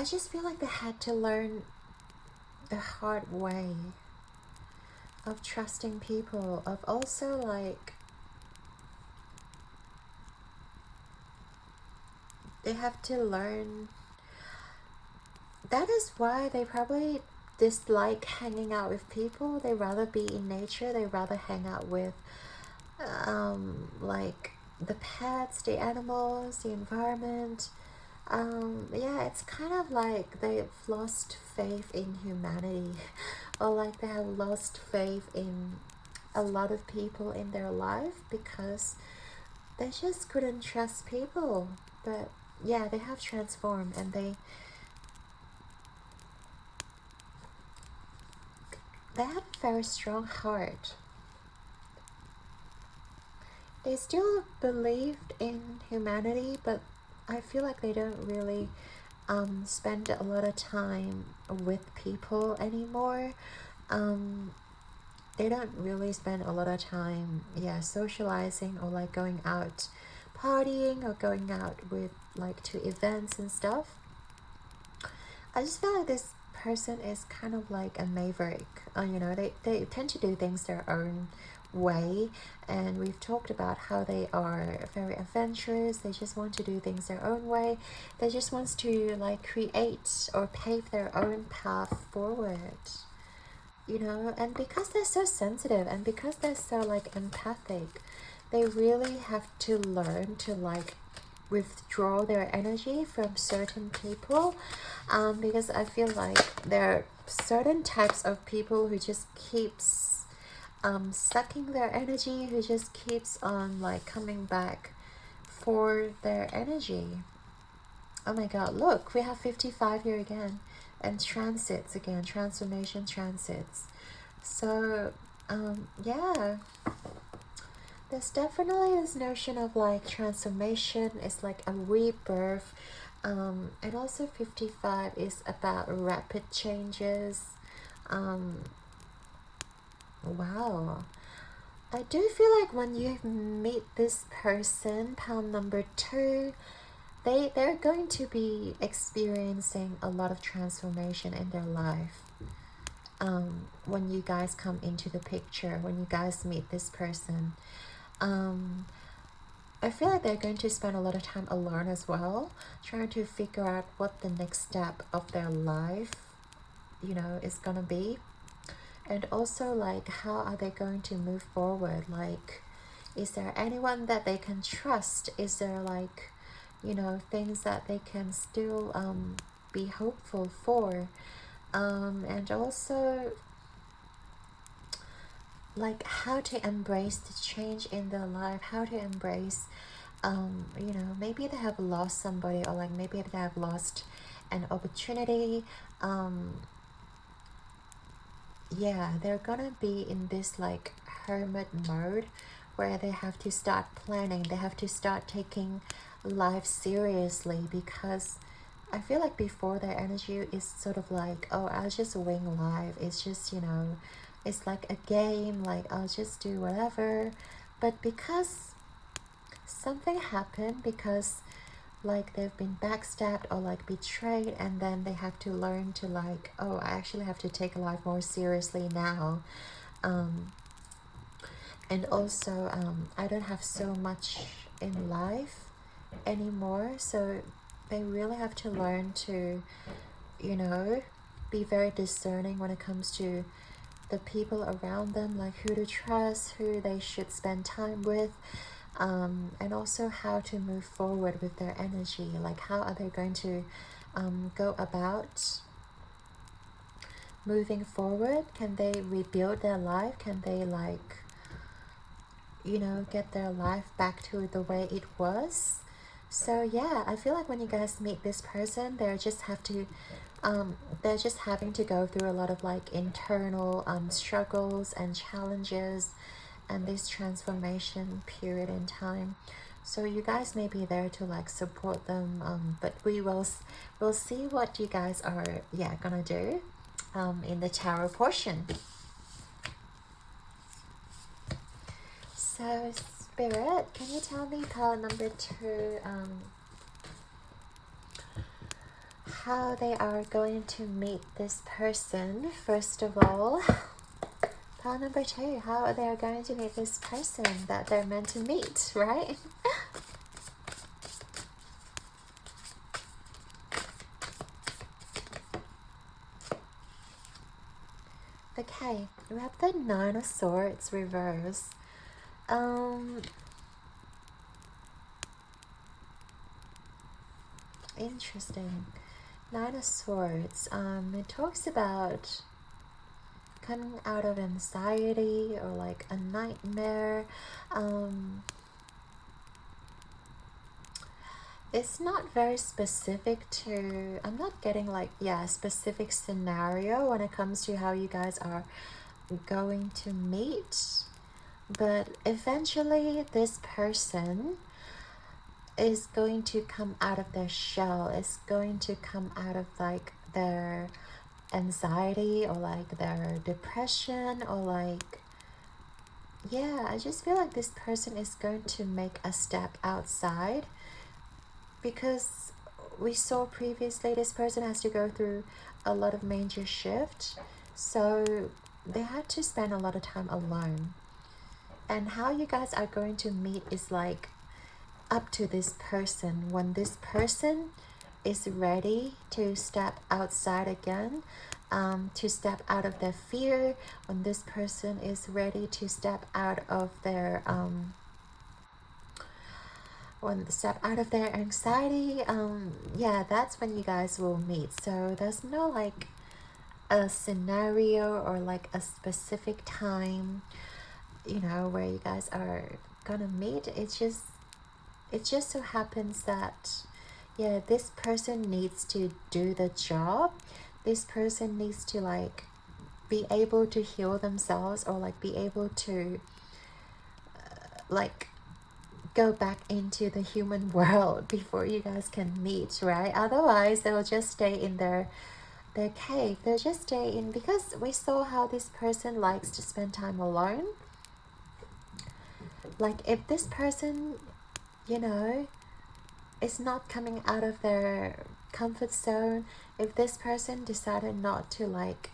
just feel like they had to learn the hard way of trusting people, of also like, they have to learn. That is why they probably dislike hanging out with people. They rather be in nature. They rather hang out with like the pets, the animals, the environment. Yeah, it's kind of like they've lost faith in humanity, or like they have lost faith in a lot of people in their life because they just couldn't trust people. But yeah, they have transformed, and they have a very strong heart. They still believed in humanity, but I feel like they don't really spend a lot of time with people anymore. They don't really spend a lot of time, yeah, socializing or like going out partying or going out with like to events and stuff. I just feel like this person is kind of like a maverick. You know, they tend to do things their own way, and we've talked about how they are very adventurous. They just want to do things their own way. They just want to like create or pave their own path forward, you know. And because they're so sensitive and because they're so like empathic, they really have to learn to like withdraw their energy from certain people, because I feel like there are certain types of people who just keeps sucking their energy, who just keeps on like coming back for their energy. Oh my god, look, we have 55 here again, and transits again, transformation transits. So yeah, there's definitely this notion of like transformation is like a rebirth, and also 55 is about rapid changes. Wow, I do feel like when you meet this person, pound number 2, they're going to be experiencing a lot of transformation in their life. When you guys come into the picture, when you guys meet this person, I feel like they're going to spend a lot of time alone as well, trying to figure out what the next step of their life, you know, is gonna be. And also like, how are they going to move forward? Like, is there anyone that they can trust? Is there like, you know, things that they can still be hopeful for? And also like how to embrace the change in their life, how to embrace you know, maybe they have lost somebody, or like maybe they have lost an opportunity. Yeah, they're gonna be in this like hermit mode where they have to start planning, they have to start taking life seriously, because I feel like before their energy is sort of like, oh, I'll just wing life, it's just, you know, it's like a game, like I'll just do whatever. But because something happened, because like they've been backstabbed or like betrayed, and then they have to learn to like, oh, I actually have to take life more seriously now. And also I don't have so much in life anymore, so they really have to learn to, you know, be very discerning when it comes to the people around them, like who to trust, who they should spend time with, and also how to move forward with their energy. Like, how are they going to go about moving forward? Can they rebuild their life? Can they, like, you know, get their life back to the way it was? So yeah, I feel like when you guys meet this person, they're just having to go through a lot of like internal struggles and challenges, and this transformation period in time. So you guys may be there to like support them, but we'll see what you guys are gonna do in the tarot portion. So Spirit, can you tell me, pile number 2, how they are going to meet this person? First of all, pile number 2, how they are going to meet this person that they're meant to meet, right? Okay, we have the 9 of Swords reverse. Interesting. 9 of Swords. It talks about coming out of anxiety or like a nightmare. It's not very specific to, I'm not getting like, yeah, a specific scenario when it comes to how you guys are going to meet. But eventually this person is going to come out of their shell, is going to come out of like their anxiety or like their depression or like, yeah, I just feel like this person is going to make a step outside, because we saw previously this person has to go through a lot of major shift, so they had to spend a lot of time alone. And how you guys are going to meet is like up to this person. When this person is ready to step outside again, to step out of their fear, when this person is ready to step out of their anxiety, yeah, that's when you guys will meet. So there's no like a scenario or like a specific time, you know, where you guys are gonna meet. It just so happens that, yeah, this person needs to do the job. This person needs to like be able to heal themselves, or like be able to like go back into the human world before you guys can meet, right? Otherwise they'll just stay in their cave. They'll just stay in, because we saw how this person likes to spend time alone. Like if this person, you know, is not coming out of their comfort zone, if this person decided not to like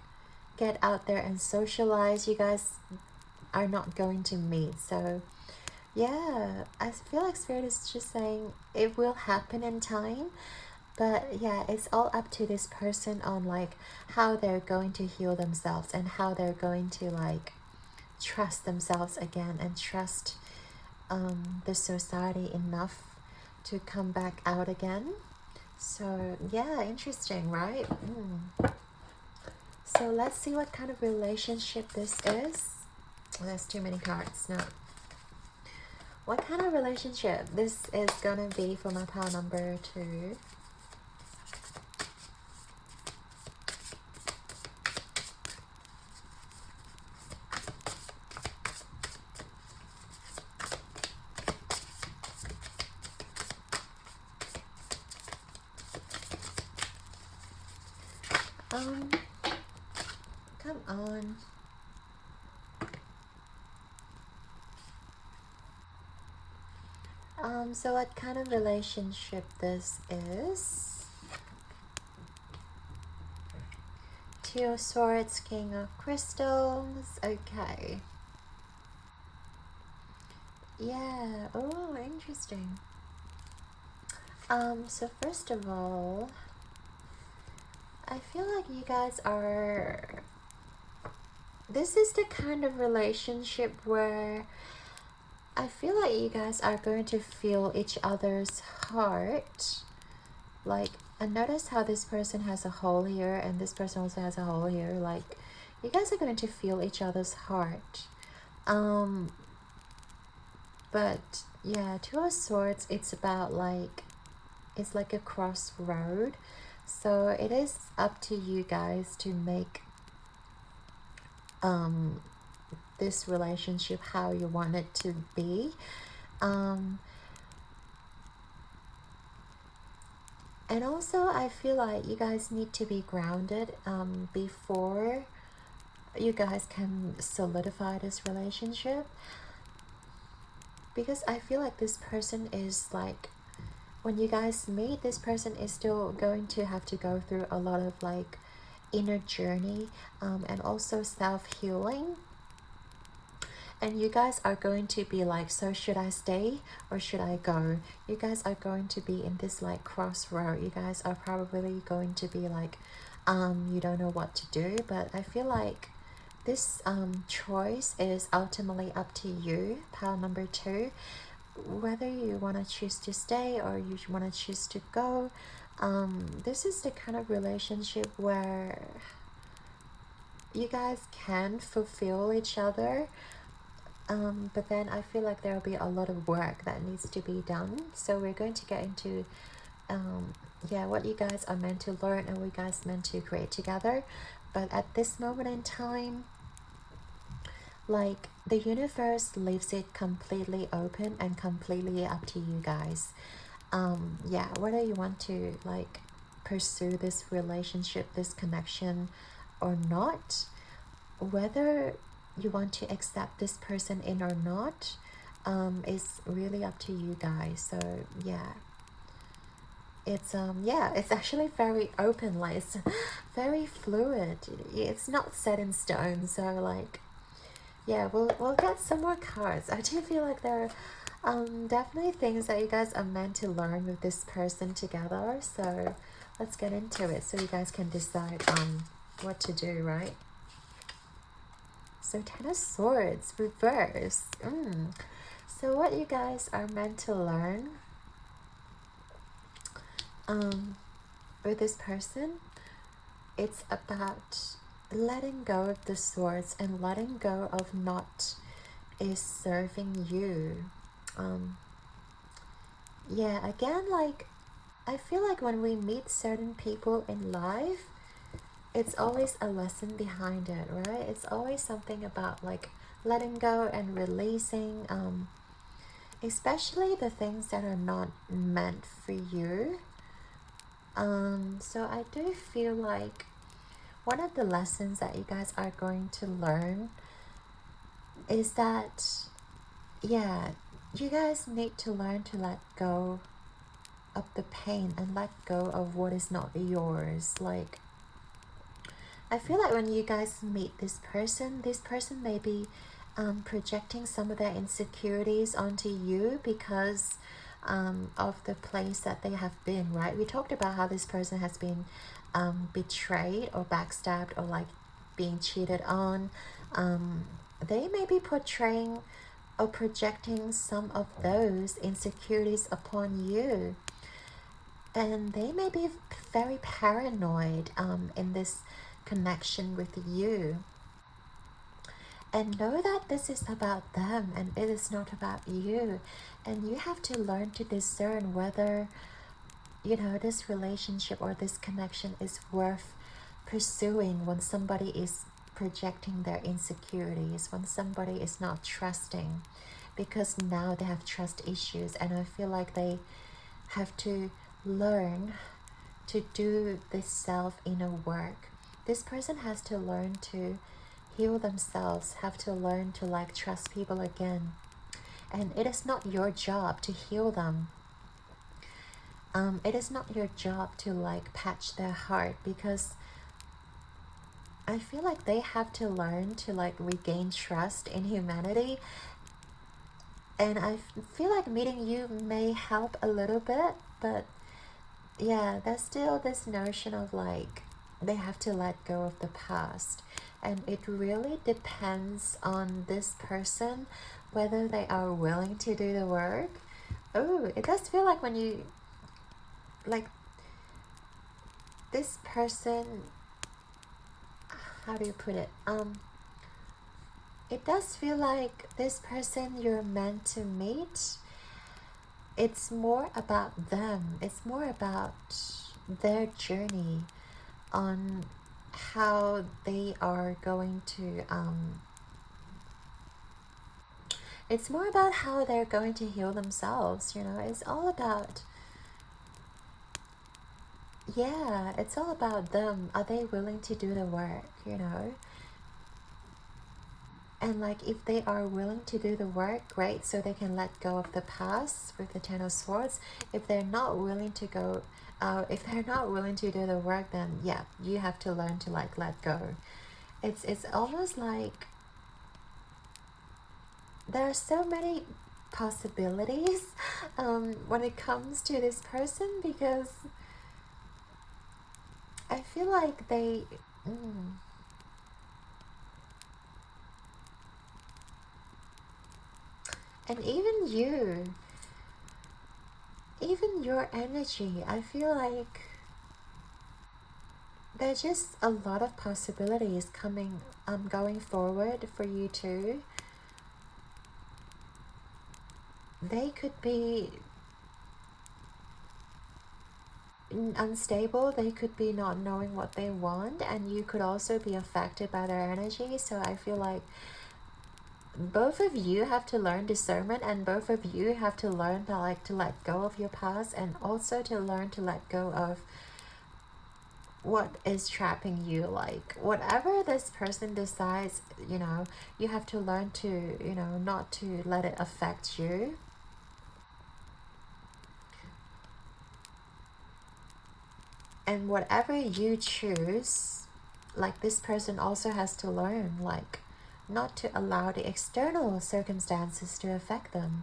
get out there and socialize, you guys are not going to meet. So yeah, I feel like Spirit is just saying it will happen in time, but yeah, it's all up to this person on like how they're going to heal themselves and how they're going to like trust themselves again and trust the society enough to come back out again. So yeah, interesting, right? So let's see what kind of relationship this is. There's too many cards now. What kind of relationship this is gonna be for my pile number 2? Come on. So what kind of relationship this is? Two of Swords, King of Crystals. Okay. Yeah. Oh, interesting. So first of all, I feel like you guys are... This is the kind of relationship where I feel like you guys are going to feel each other's heart. Like, I notice how this person has a hole here and this person also has a hole here. Like, you guys are going to feel each other's heart. But yeah, Two of Swords, it's about like, it's like a crossroad. So it is up to you guys to make this relationship how you want it to be. And also I feel like you guys need to be grounded before you guys can solidify this relationship, because I feel like this person is like, when you guys meet, this person is still going to have to go through a lot of like inner journey and also self-healing. And you guys are going to be like, so should I stay or should I go? You guys are going to be in this like crossroad. You guys are probably going to be like, you don't know what to do. But I feel like this choice is ultimately up to you, pile number 2. Whether you want to choose to stay or you want to choose to go. This is the kind of relationship where you guys can fulfill each other, but then I feel like there will be a lot of work that needs to be done. So we're going to get into yeah, what you guys are meant to learn and what you guys meant to create together. But at this moment in time, like, the universe leaves it completely open and completely up to you guys. Yeah, whether you want to like pursue this relationship, this connection or not, whether you want to accept this person in or not, is really up to you guys. So yeah, it's yeah, it's actually very open, like it's very fluid. It's not set in stone. So like, yeah, we'll get some more cards. I do feel like there are definitely things that you guys are meant to learn with this person together. So let's get into it so you guys can decide what to do, right? So Ten of Swords reverse. So what you guys are meant to learn with this person, it's about letting go of the swords and letting go of not is serving you. Yeah, again, like, I feel like when we meet certain people in life, it's always a lesson behind it, right? It's always something about like letting go and releasing, especially the things that are not meant for you. So I do feel like one of the lessons that you guys are going to learn is that, yeah, you guys need to learn to let go of the pain and let go of what is not yours. Like, I feel like when you guys meet this person may be projecting some of their insecurities onto you because of the place that they have been, right? We talked about how this person has been betrayed or backstabbed or like being cheated on. They may be portraying or projecting some of those insecurities upon you. And they may be very paranoid in this connection with you. And know that this is about them and it is not about you. And you have to learn to discern whether, you know, this relationship or this connection is worth pursuing when somebody is projecting their insecurities, when somebody is not trusting, because now they have trust issues. And I feel like they have to learn to do this self-inner work. This person has to learn to heal themselves, have to learn to like trust people again. And it is not your job to heal them. It is not your job to like patch their heart, because I feel like they have to learn to like regain trust in humanity. And I feel like meeting you may help a little bit, but yeah, there's still this notion of like they have to let go of the past. And it really depends on this person whether they are willing to do the work. Oh, it does feel like when you like this person, how do you put it? It does feel like this person you're meant to meet, it's more about them. It's more about their journey on how they are going to it's more about how they're going to heal themselves, you know. It's all about, yeah, it's all about them. Are they willing to do the work, you know? And like, if they are willing to do the work, great, so they can let go of the past with the Ten of Swords. If they're not willing to go, if they're not willing to do the work, then yeah, you have to learn to like let go. It's almost like there are so many possibilities when it comes to this person, because I feel like they and even your energy, I feel like there's just a lot of possibilities going forward for you two. They could be unstable, they could be not knowing what they want, and you could also be affected by their energy. So I feel like both of you have to learn discernment, and both of you have to learn to let go of your past, and also to learn to let go of what is trapping you. Like whatever this person decides, you have to learn to, not to let it affect you. And whatever you choose, like this person also has to learn, like not to allow the external circumstances to affect them.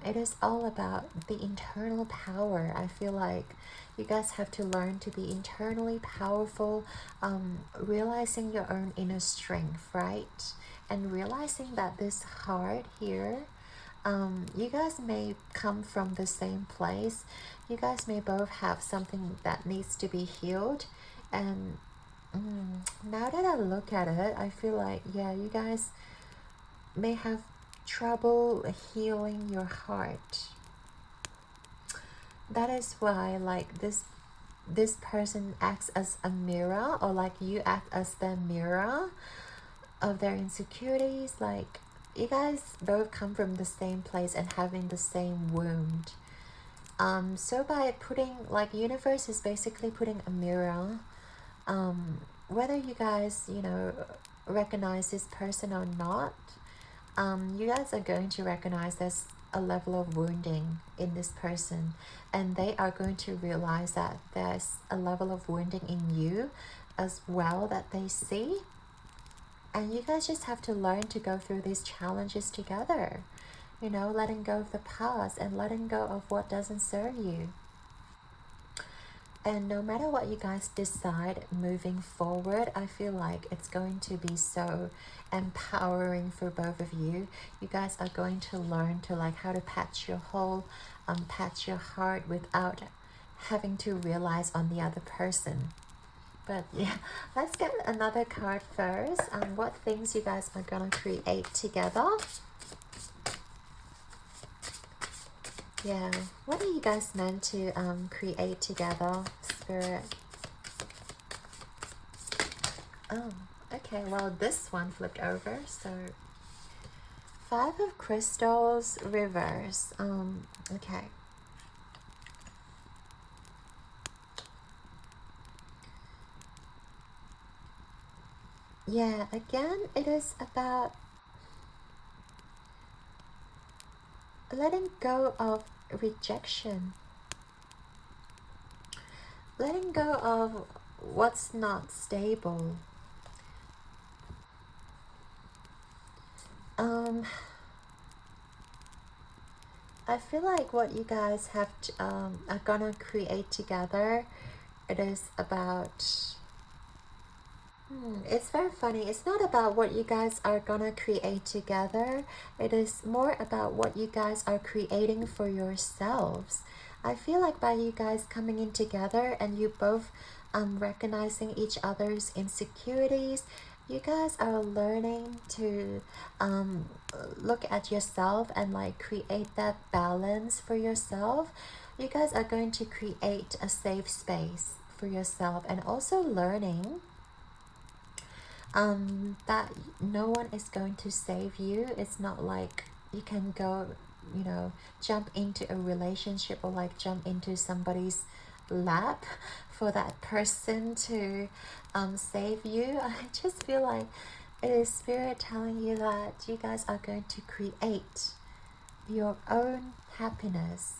It is all about the internal power. I feel like you guys have to learn to be internally powerful, realizing your own inner strength, right? And realizing that this heart here, you guys may come from the same place. You guys may both have something that needs to be healed. And now that I look at it, I feel like, yeah, you guys may have trouble healing your heart. That is why, like, this person acts as a mirror, or like you act as the mirror of their insecurities. Like, you guys both come from the same place and having the same wound. So by putting, like, universe is basically putting a mirror, whether you guys, recognize this person or not, you guys are going to recognize there's a level of wounding in this person, and they are going to realize that there's a level of wounding in you as well that they see. And you guys just have to learn to go through these challenges together, letting go of the past and letting go of what doesn't serve you. And no matter what you guys decide moving forward, I feel like it's going to be so empowering for both of you. You guys are going to learn to, like, how to patch your hole, patch your heart without having to realize on the other person. But yeah, let's get another card first. What things you guys are gonna create together? Yeah, what are you guys meant to create together, Spirit? Oh, okay, well, this one flipped over, so 5 of Crystals, reverse. Okay. Yeah, again, it is about letting go of rejection, letting go of what's not stable. I feel like what you guys have to, are gonna create together, it is about it's very funny. It's not about what you guys are gonna create together. It is more about what you guys are creating for yourselves. I feel like by you guys coming in together and you both recognizing each other's insecurities, you guys are learning to look at yourself and, like, create that balance for yourself. You guys are going to create a safe space for yourself, and also learning that no one is going to save you. It's not like you can go, jump into a relationship or, like, jump into somebody's lap for that person to save you. I just feel like it is Spirit telling you that you guys are going to create your own happiness.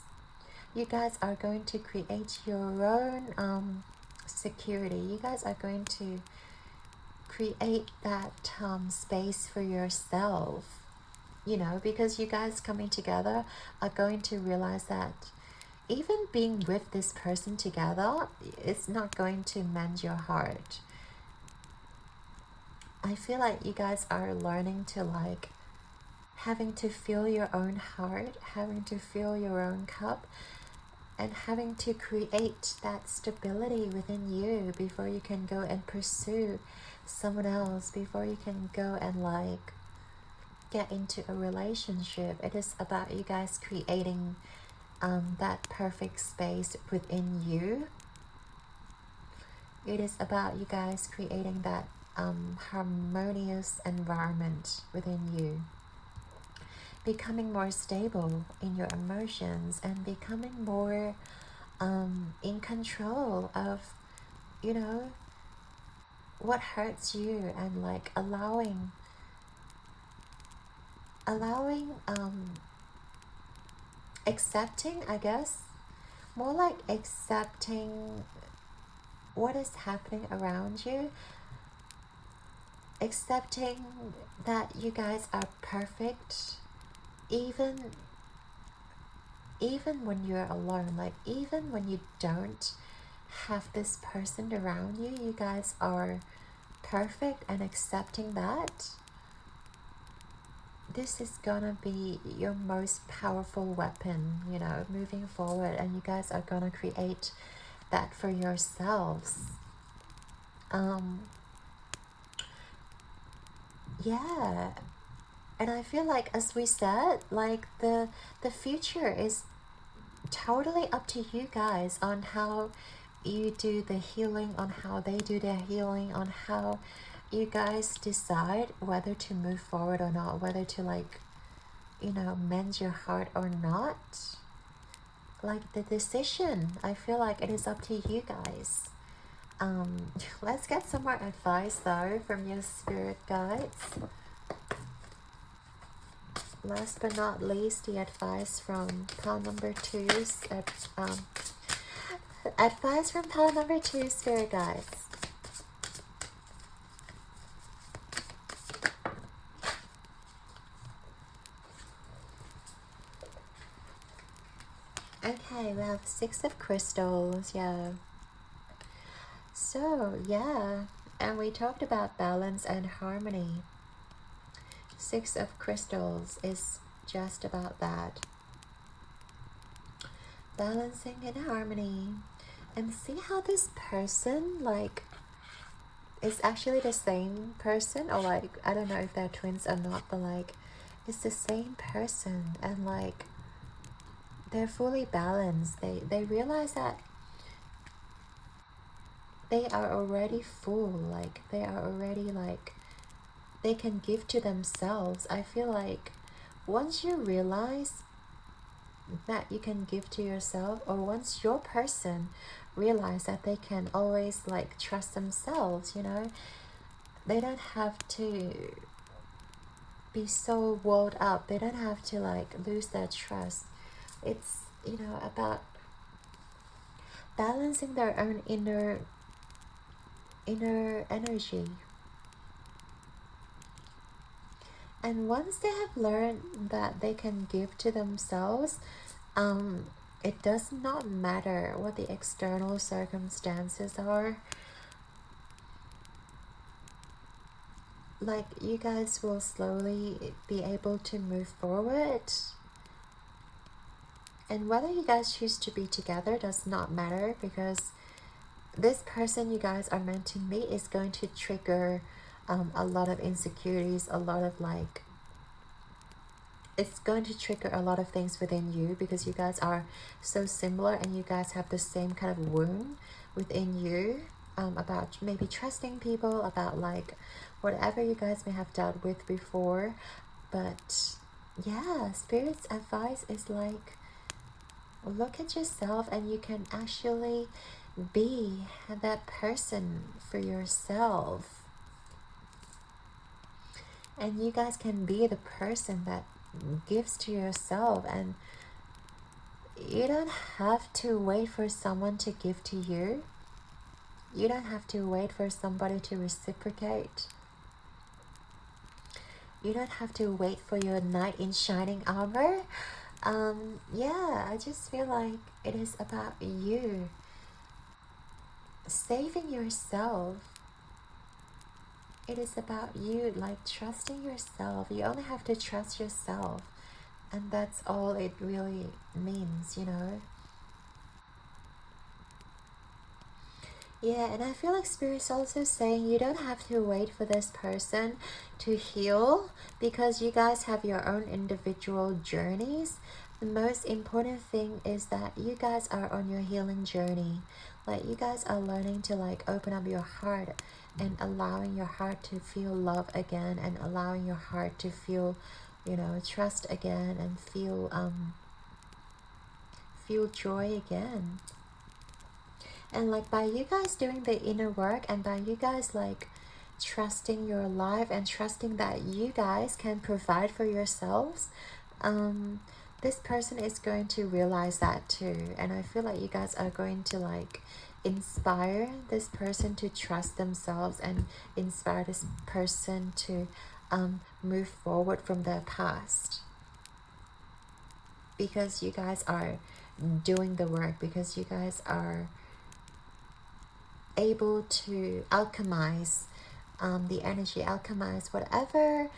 You guys are going to create your own security. You guys are going to create that space for yourself, because you guys coming together are going to realize that even being with this person together, it's not going to mend your heart. I feel like you guys are learning to, like, having to fill your own heart, having to fill your own cup, and having to create that stability within you before you can go and pursue someone else, before you can go and like get into a relationship. It is about you guys creating that perfect space within you. It is about you guys creating that harmonious environment within you, becoming more stable in your emotions and becoming more in control of, you know, what hurts you, and like allowing accepting, I guess, more like accepting what is happening around you, accepting that you guys are perfect, even when you're alone, like even when you don't have this person around you, you guys are perfect, and accepting that. This is gonna be your most powerful weapon, you know, moving forward, and you guys are gonna create that for yourselves. Yeah, and I feel like, as we said, like the future is totally up to you guys on how you do the healing, on how they do their healing, on how you guys decide whether to move forward or not, whether to like, you know, mend your heart or not. Like the decision, I feel like it is up to you guys. Let's get some more advice though from your spirit guides. Last but not least, the advice from pile number 2's advice from pile number 2, spirit guides. Okay, we have 6 of crystals, yeah. So, yeah, and we talked about balance and harmony. 6 of crystals is just about that. Balancing and harmony. And see how this person, like, is actually the same person, or like, I don't know if they're twins or not, but like, it's the same person, and like, they're fully balanced. They realize that they are already full, like they are already like, they can give to themselves. I feel like once you realize that you can give to yourself, or once your person realize that they can always like trust themselves, you know, they don't have to be so walled up, they don't have to like lose their trust. It's, you know, about balancing their own inner energy. And once they have learned that they can give to themselves, it does not matter what the external circumstances are. Like, you guys will slowly be able to move forward. And whether you guys choose to be together does not matter, because this person you guys are meant to meet is going to trigger a lot of insecurities, a lot of like, it's going to trigger a lot of things within you, because you guys are so similar, and you guys have the same kind of wound within you, about maybe trusting people, about like whatever you guys may have dealt with before. But yeah, Spirit's advice is like, look at yourself, and you can actually be that person for yourself. And you guys can be the person that gives to yourself, and you don't have to wait for someone to give to you. You don't have to wait for somebody to reciprocate. You don't have to wait for your knight in shining armor. Yeah, I just feel like it is about you saving yourself. It is about you like trusting yourself. You only have to trust yourself, and that's all it really means, you know. Yeah, and I feel like Spirit's also saying you don't have to wait for this person to heal because you guys have your own individual journeys. The most important thing is that you guys are on your healing journey. Like, you guys are learning to like open up your heart and allowing your heart to feel love again, and allowing your heart to feel, you know, trust again, and feel joy again. And like, by you guys doing the inner work, and by you guys like trusting your life and trusting that you guys can provide for yourselves, this person is going to realize that too. And I feel like you guys are going to like inspire this person to trust themselves, and inspire this person to move forward from their past, because you guys are doing the work, because you guys are able to alchemize the energy, alchemize whatever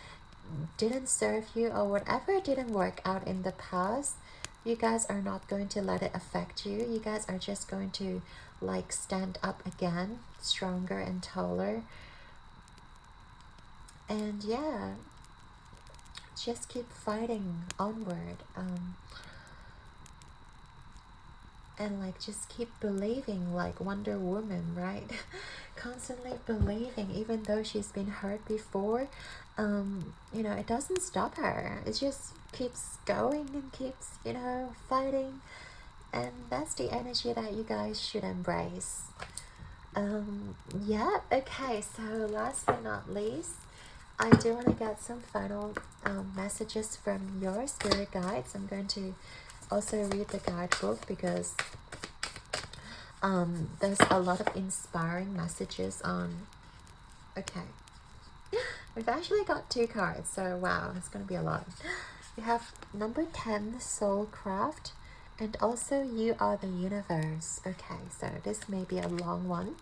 didn't serve you or whatever didn't work out in the past. You guys are not going to let it affect you. You guys are just going to like stand up again, stronger and taller. And yeah, just keep fighting onward. And like, just keep believing like Wonder Woman, right? Constantly believing, even though she's been hurt before. You know, it doesn't stop her. It just keeps going and keeps, you know, fighting. And that's the energy that you guys should embrace. Yeah, okay, so last but not least, I do want to get some final messages from your spirit guides. I'm going to also read the guidebook because there's a lot of inspiring messages on. Okay, we've actually got 2 cards, so wow, it's going to be a lot. We have number 10, Soulcraft, and also You Are the Universe. Okay, so this may be a long one.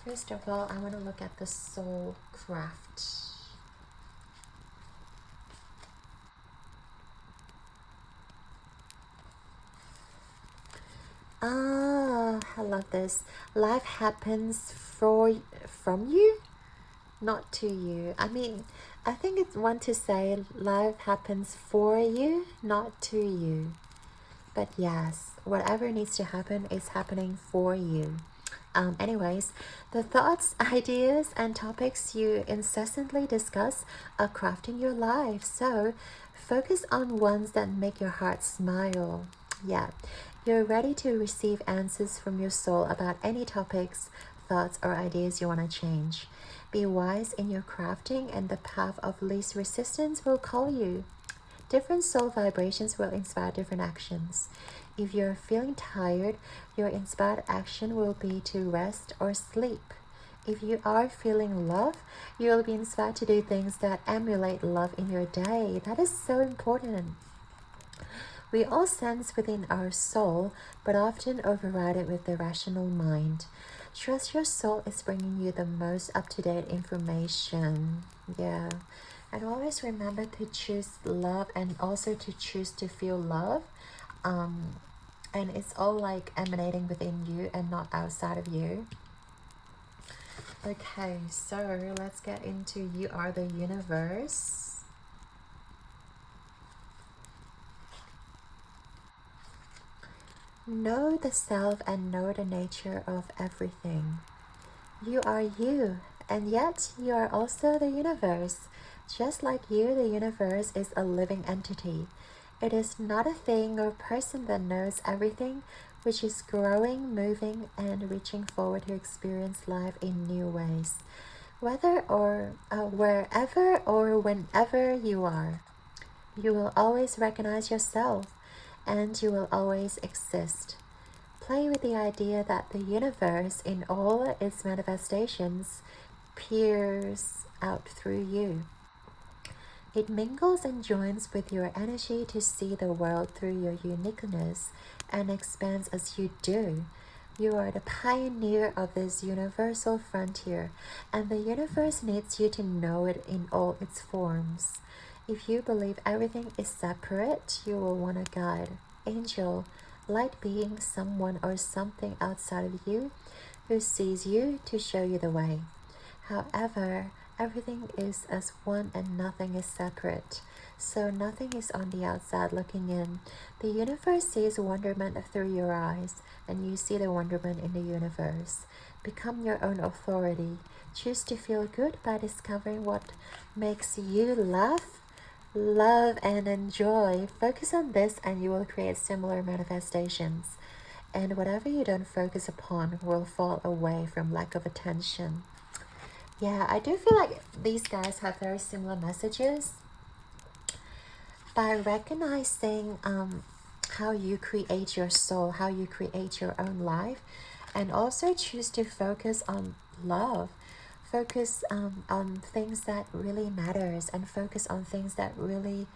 First of all, I want to look at the Soulcraft. Ah, I love this. Life happens from you, not to you. I mean, I think it's one to say life happens for you, not to you. But yes, whatever needs to happen is happening for you. Anyways, the thoughts, ideas, and topics you incessantly discuss are crafting your life. So focus on ones that make your heart smile. Yeah, you're ready to receive answers from your soul about any topics, thoughts, or ideas you want to change. Be wise in your crafting, and the path of least resistance will call you. Different soul vibrations will inspire different actions. If you're feeling tired, your inspired action will be to rest or sleep. If you are feeling love, you will be inspired to do things that emulate love in your day. That is so important. We all sense within our soul, but often override it with the rational mind. Trust your soul is bringing you the most up-to-date information. Yeah. And always remember to choose love, and also to choose to feel love. And it's all like emanating within you and not outside of you. Okay, so let's get into You Are the Universe. Know the self and know the nature of everything. You are you, and yet you are also the universe. Just like you, the universe is a living entity. It is not a thing or person that knows everything, which is growing, moving, and reaching forward to experience life in new ways. Whether or wherever or whenever you are, you will always recognize yourself, and you will always exist. Play with the idea that the universe, in all its manifestations, peers out through you. It mingles and joins with your energy to see the world through your uniqueness, and expands as you do. You are the pioneer of this universal frontier, and the universe needs you to know it in all its forms. If you believe everything is separate, you will want a guide, angel, light being, someone or something outside of you who sees you to show you the way. However, everything is as one and nothing is separate. So nothing is on the outside looking in. The universe sees wonderment through your eyes, and you see the wonderment in the universe. Become your own authority. Choose to feel good by discovering what makes you laugh, love, and enjoy. Focus on this and you will create similar manifestations. And whatever you don't focus upon will fall away from lack of attention. Yeah, I do feel like these guys have very similar messages. By recognizing how you create your soul, how you create your own life, and also choose to focus on love, focus on things that really matters, and focus on things that really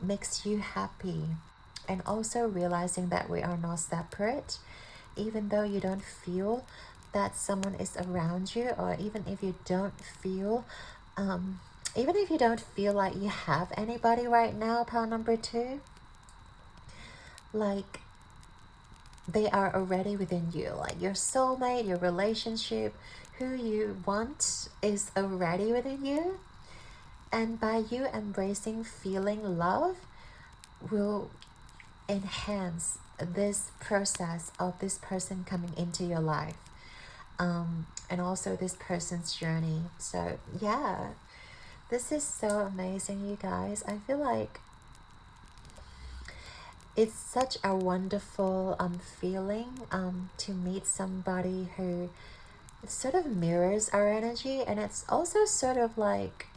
makes you happy. And also realizing that we are not separate, even though you don't feel that someone is around you, or even if you don't feel like you have anybody right now, pile number 2, like they are already within you. Like your soulmate, your relationship, who you want is already within you. And by you embracing feeling love will enhance this process of this person coming into your life, and also this person's journey. So yeah, this is so amazing, you guys. I feel like it's such a wonderful feeling to meet somebody who sort of mirrors our energy, and it's also sort of like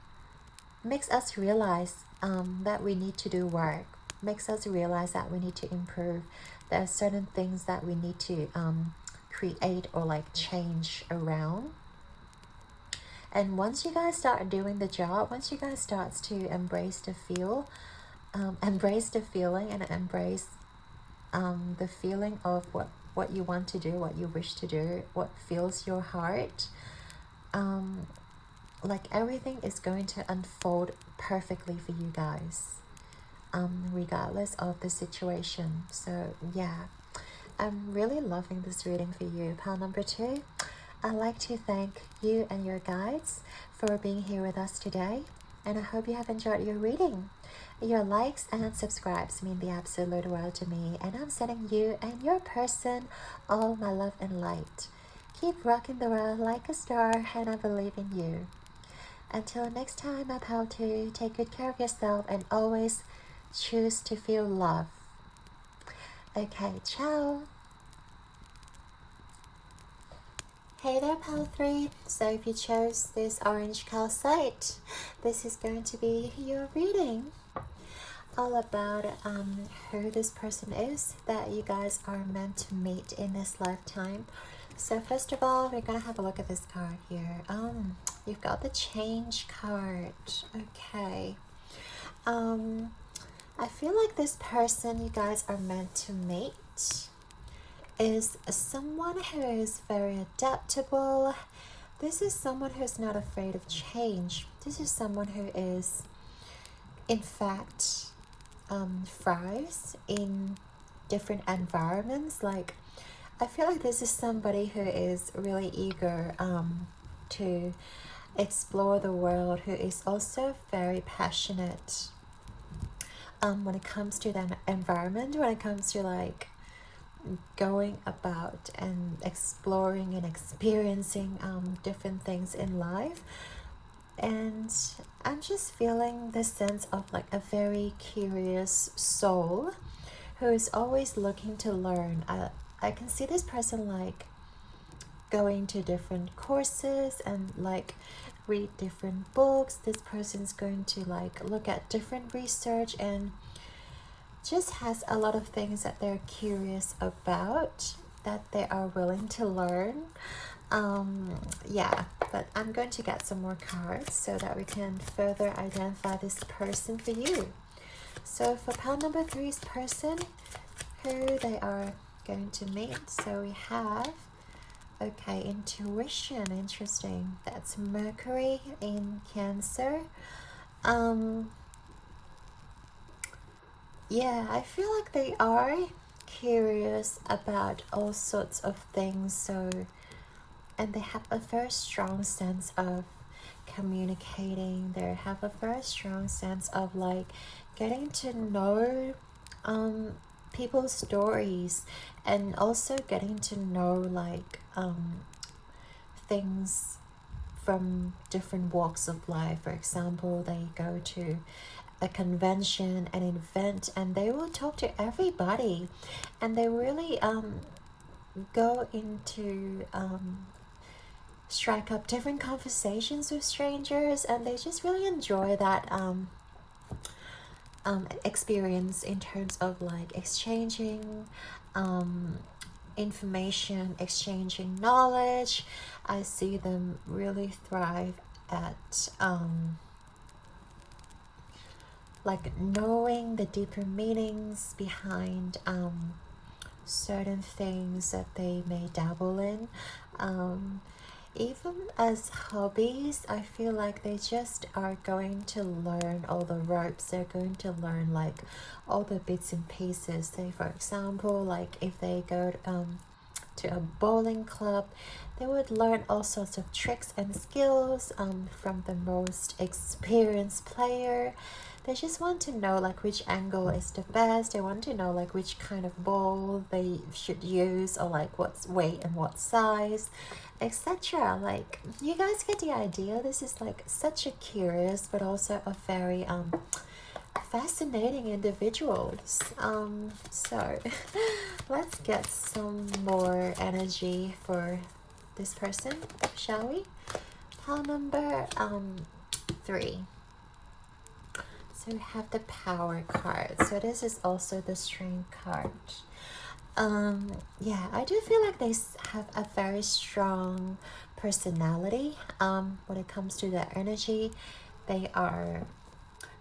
makes us realize that we need to do work, makes us realize that we need to improve. There are certain things that we need to create or like change around. And once you guys start doing the job, once you guys start to embrace the feeling and embrace the feeling of what you want to do, what you wish to do, what fills your heart, like everything is going to unfold perfectly for you guys, regardless of the situation. So yeah, I'm really loving this reading for you, pile number 2. I'd like to thank you and your guides for being here with us today, and I hope you have enjoyed your reading. Your likes and subscribes mean the absolute world to me, and I'm sending you and your person all my love and light. Keep rocking the world like a star, and I believe in you. Until next time, my pal 2, take good care of yourself and always choose to feel love. Okay, ciao. Hey there, pal 3. So if you chose this orange calcite, this is going to be your reading. All about who this person is that you guys are meant to meet in this lifetime. So first of all, we're gonna have a look at this card here. You've got the change card. Okay. I feel like this person you guys are meant to meet is someone who is very adaptable. This is someone who's not afraid of change. This is someone who is, in fact, thrives in different environments. Like, I feel like this is somebody who is really eager to explore the world, who is also very passionate when it comes to the environment, when it comes to like going about and exploring and experiencing different things in life. And I'm just feeling this sense of like a very curious soul who is always looking to learn. I can see this person like going to different courses and like read different books. This person's going to like look at different research and just has a lot of things that they're curious about, that they are willing to learn. Yeah, but I'm going to get some more cards so that we can further identify this person for you. So for pile number 3's person, who they are going to meet, so we have, okay, intuition, interesting. That's Mercury in Cancer. Yeah, I feel like they are curious about all sorts of things. So, and they have a very strong sense of communicating. They have a very strong sense of like getting to know people's stories, and also getting to know like things from different walks of life. For example, they go to a convention, an event, and they will talk to everybody, and they really go into strike up different conversations with strangers, and they just really enjoy that experience in terms of like exchanging information, exchanging knowledge. I see them really thrive at like knowing the deeper meanings behind certain things that they may dabble in. Even as hobbies, I feel like they just are going to learn all the ropes. They're going to learn like all the bits and pieces. Say for example, like if they go to a bowling club, they would learn all sorts of tricks and skills from the most experienced player. They just want to know like which angle is the best. They want to know like which kind of bowl they should use, or like what weight and what size, etc. Like, you guys get the idea. This is like such a curious but also a very fascinating individuals. So let's get some more energy for this person, shall we? Pile number 3. So we have the Power card. So this is also the Strength card. Yeah, I do feel like they have a very strong personality. When it comes to their energy, they're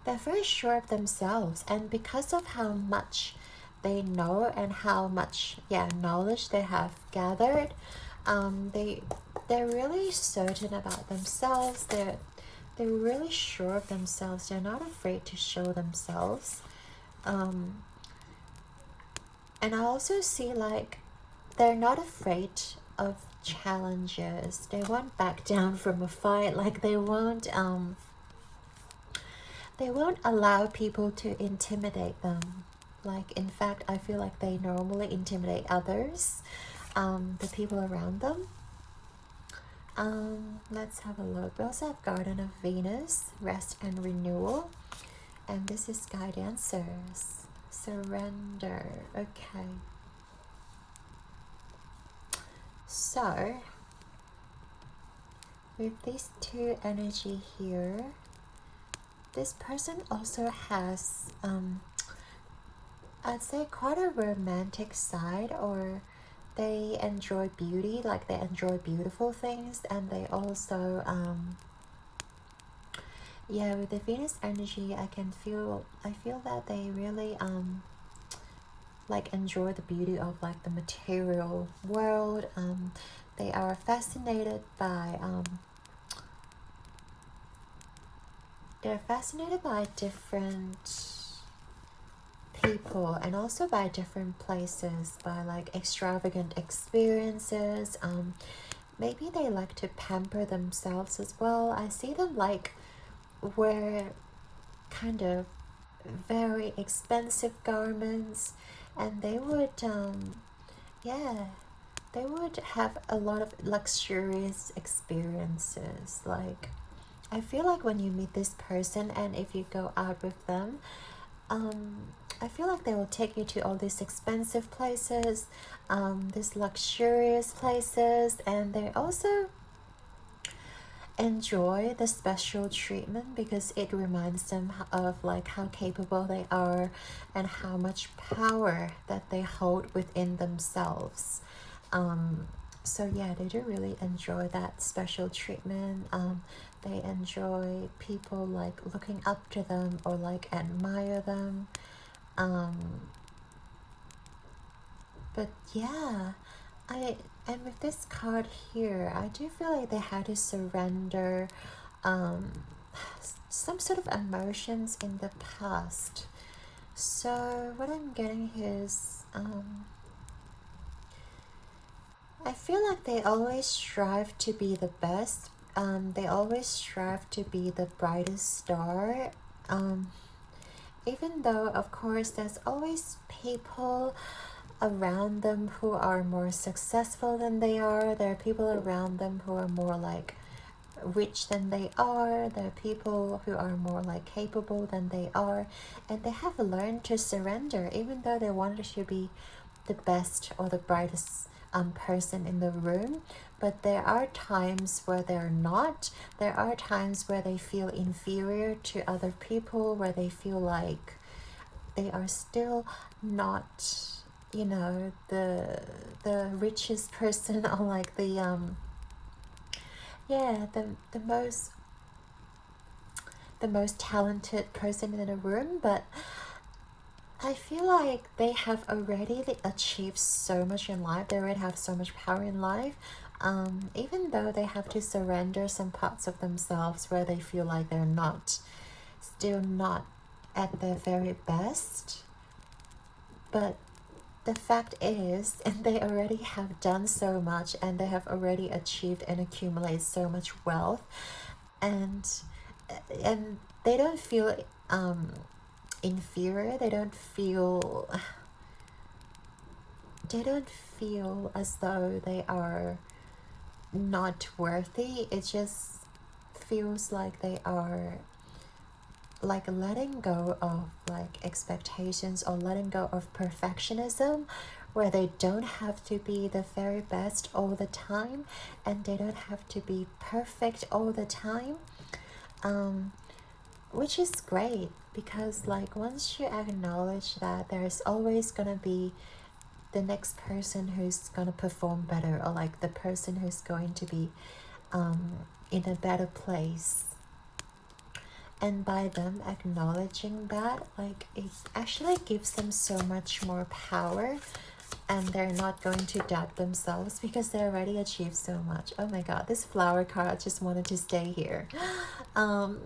very sure of themselves, and because of how much they know and how much knowledge they have gathered, they're really certain about themselves. They're really sure of themselves. They're not afraid to show themselves. And I also see like they're not afraid of challenges. They won't back down from a fight. Like they won't allow people to intimidate them. Like, in fact, I feel like they normally intimidate others, the people around them. Let's have a look. We also have Garden of Venus, Rest and Renewal. And this is Guide Answers. Surrender. Okay. So, with these two energy here, this person also has, I'd say, quite a romantic side, or they enjoy beauty, like they enjoy beautiful things, and they also, with the Venus energy, I feel that they really, like enjoy the beauty of like the material world. They are fascinated by, they're fascinated by different people, and also by different places, by like extravagant experiences. Maybe they like to pamper themselves as well. I see them like wear kind of very expensive garments, and they would they would have a lot of luxurious experiences. Like, I feel like when you meet this person, and if you go out with them, I feel like they will take you to all these expensive places, these luxurious places, and they also enjoy the special treatment because it reminds them of like how capable they are and how much power that they hold within themselves. So yeah, they do really enjoy that special treatment. They enjoy people like looking up to them or like admire them. But yeah, and with this card here, I do feel like they had to surrender some sort of emotions in the past. So what I'm getting here is I feel like they always strive to be the best. They always strive to be the brightest star. Even though, of course, there's always people around them who are more successful than they are. There are people around them who are more like rich than they are. There are people who are more like capable than they are, and they have learned to surrender, even though they wanted to be the best or the brightest person in the room. But there are times where they're not. There are times where they feel inferior to other people, where they feel like they are still not, you know, the richest person, or like the the most talented person in the room. But I feel like they have already achieved so much in life. They already have so much power in life. Even though they have to surrender some parts of themselves where they feel like they're still not at their very best. But the fact is, and they already have done so much, and they have already achieved and accumulated so much wealth, and they don't feel inferior. They don't feel as though they are not worthy. It just feels like they are like letting go of like expectations, or letting go of perfectionism, where they don't have to be the very best all the time, and they don't have to be perfect all the time, which is great, because like once you acknowledge that there's always gonna be the next person who's gonna perform better, or like the person who's going to be in a better place, and by them acknowledging that, like it actually gives them so much more power, and they're not going to doubt themselves because they already achieved so much. Oh my god, this flower card just wanted to stay here. So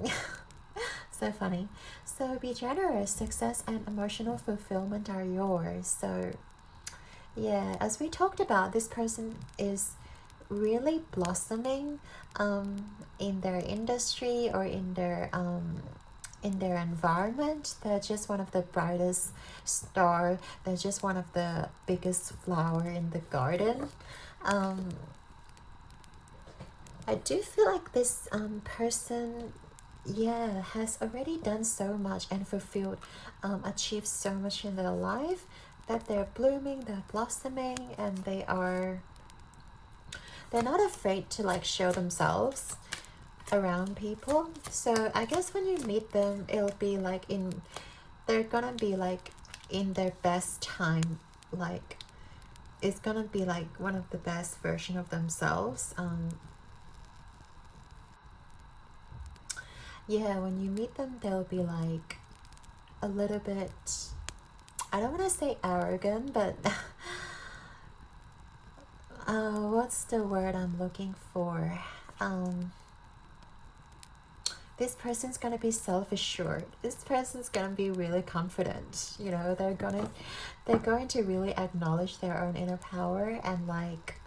funny. So be generous. Success and emotional fulfillment are yours. So yeah, as we talked about, this person is really blossoming in their industry, or in their environment. They're just one of the brightest star. They're just one of the biggest flower in the garden. I do feel like this person, yeah, has already done so much and fulfilled, achieved so much in their life, that they're blooming, they're blossoming, and they're not afraid to like show themselves around people. So I guess when you meet them, it'll be like they're gonna be like in their best time. Like it's gonna be like one of the best version of themselves. Yeah, when you meet them, they'll be like a little bit, I don't want to say arrogant, but what's the word I'm looking for? This person's gonna be self-assured. This person's gonna be really confident. You know, they're going to really acknowledge their own inner power, and like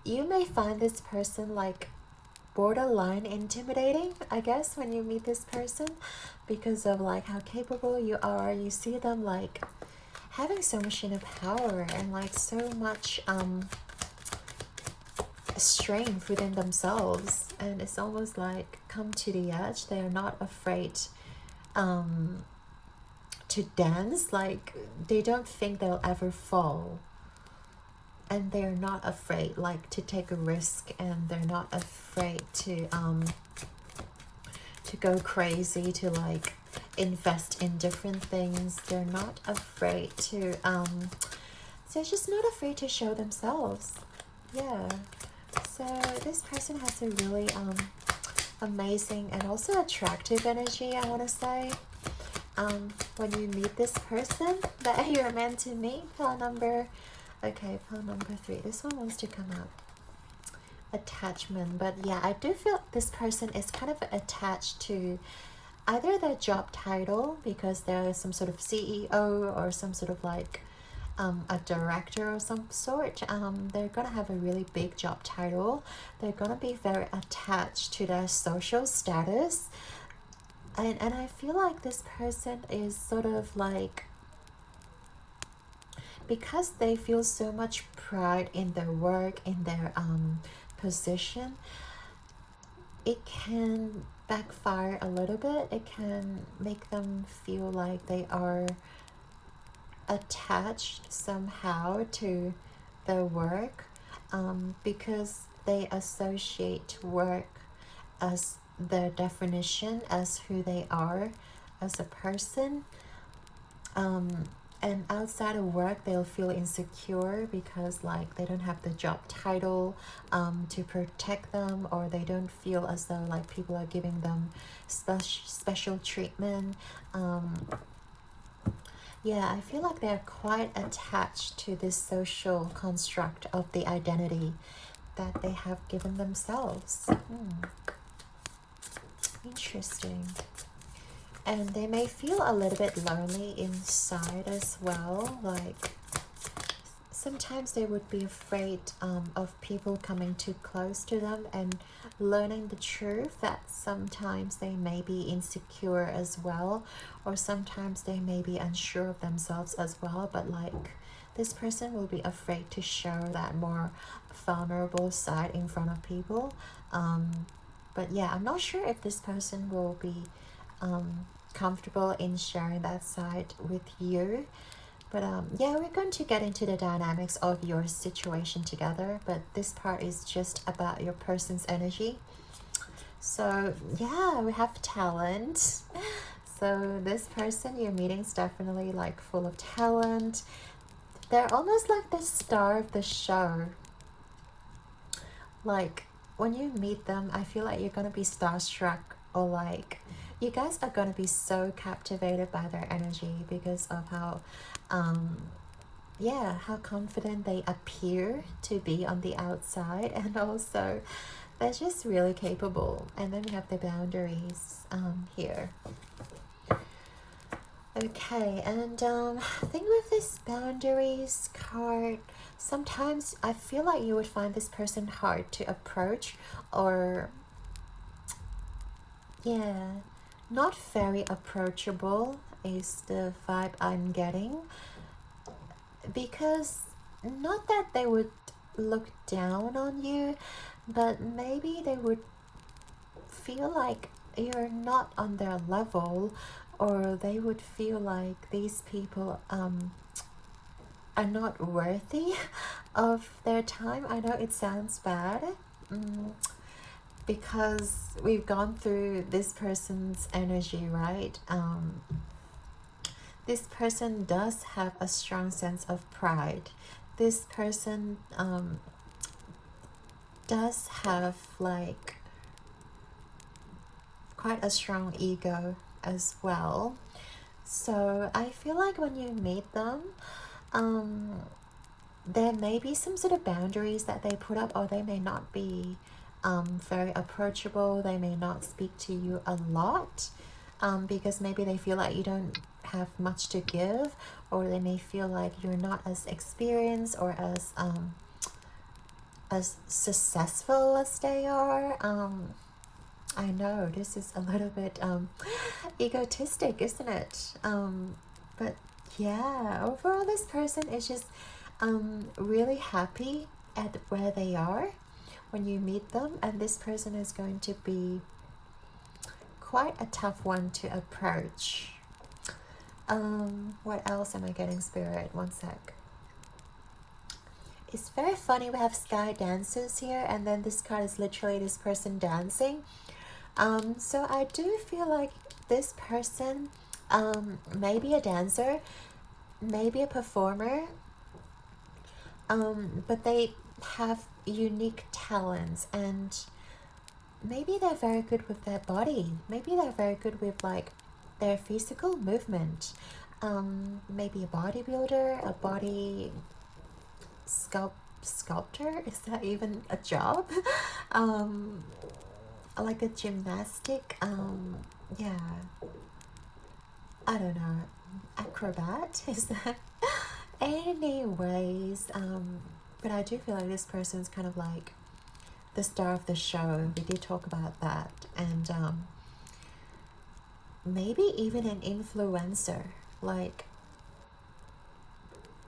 you may find this person like borderline intimidating, I guess, when you meet this person, because of like how capable you are. You see them like having so much inner power, and like so much strength within themselves, and it's almost like come to the edge. They are not afraid to dance. Like they don't think they'll ever fall, and they're not afraid like to take a risk, and they're not afraid to go crazy, to like invest in different things. They're not afraid to they're just not afraid to show themselves. Yeah, so this person has a really amazing and also attractive energy, I want to say. When you meet this person that you're meant to meet, pile number 3, this one wants to come up. Attachment. But yeah, I do feel this person is kind of attached to either their job title, because they're some sort of CEO, or some sort of like a director of some sort. They're gonna have a really big job title. They're gonna be very attached to their social status, and I feel like this person is sort of like, because they feel so much pride in their work, in their position, it can backfire a little bit. It can make them feel like they are attached somehow to their work, because they associate work as their definition, as who they are as a person. And outside of work, they'll feel insecure because like they don't have the job title to protect them, or they don't feel as though like people are giving them special treatment. Yeah, I feel like they're quite attached to this social construct of the identity that they have given themselves. Interesting. And they may feel a little bit lonely inside as well. Like sometimes they would be afraid of people coming too close to them and learning the truth, that sometimes they may be insecure as well, or sometimes they may be unsure of themselves as well, but like this person will be afraid to show that more vulnerable side in front of people. But yeah, I'm not sure if this person will be comfortable in sharing that side with you. But yeah, we're going to get into the dynamics of your situation together, but this part is just about your person's energy. So yeah, we have talent. So this person you're meeting is definitely like full of talent. They're almost like the star of the show. Like when you meet them, I feel like you're gonna be starstruck, or like you guys are gonna be so captivated by their energy because of how yeah, how confident they appear to be on the outside, and also they're just really capable. And then we have the boundaries here. Okay, and I think with this boundaries card, sometimes I feel like you would find this person hard to approach, or yeah, not very approachable is the vibe I'm getting. Because not that they would look down on you, but maybe they would feel like you're not on their level, or they would feel like these people are not worthy of their time. I know it sounds bad, because we've gone through this person's energy, right? This person does have a strong sense of pride. This person does have like quite a strong ego as well. So I feel like when you meet them, there may be some sort of boundaries that they put up, or they may not be very approachable. They may not speak to you a lot, because maybe they feel like you don't have much to give, or they may feel like you're not as experienced or as successful as they are. I know this is a little bit egotistic, isn't it? But yeah, overall this person is just really happy at where they are when you meet them, and this person is going to be quite a tough one to approach. What else am I getting, Spirit? One sec. It's very funny, we have sky dancers here, and then this card is literally this person dancing. So I do feel like this person may be a dancer, maybe a performer, but they have unique talents, and maybe they're very good with their body. Maybe they're very good with like their physical movement. Maybe a bodybuilder, a body sculptor. Is that even a job? Like a gymnastic. Yeah. I don't know. Acrobat, is that? Anyways, but I do feel like this person's kind of like the star of the show. We did talk about that. And maybe even an influencer. Like,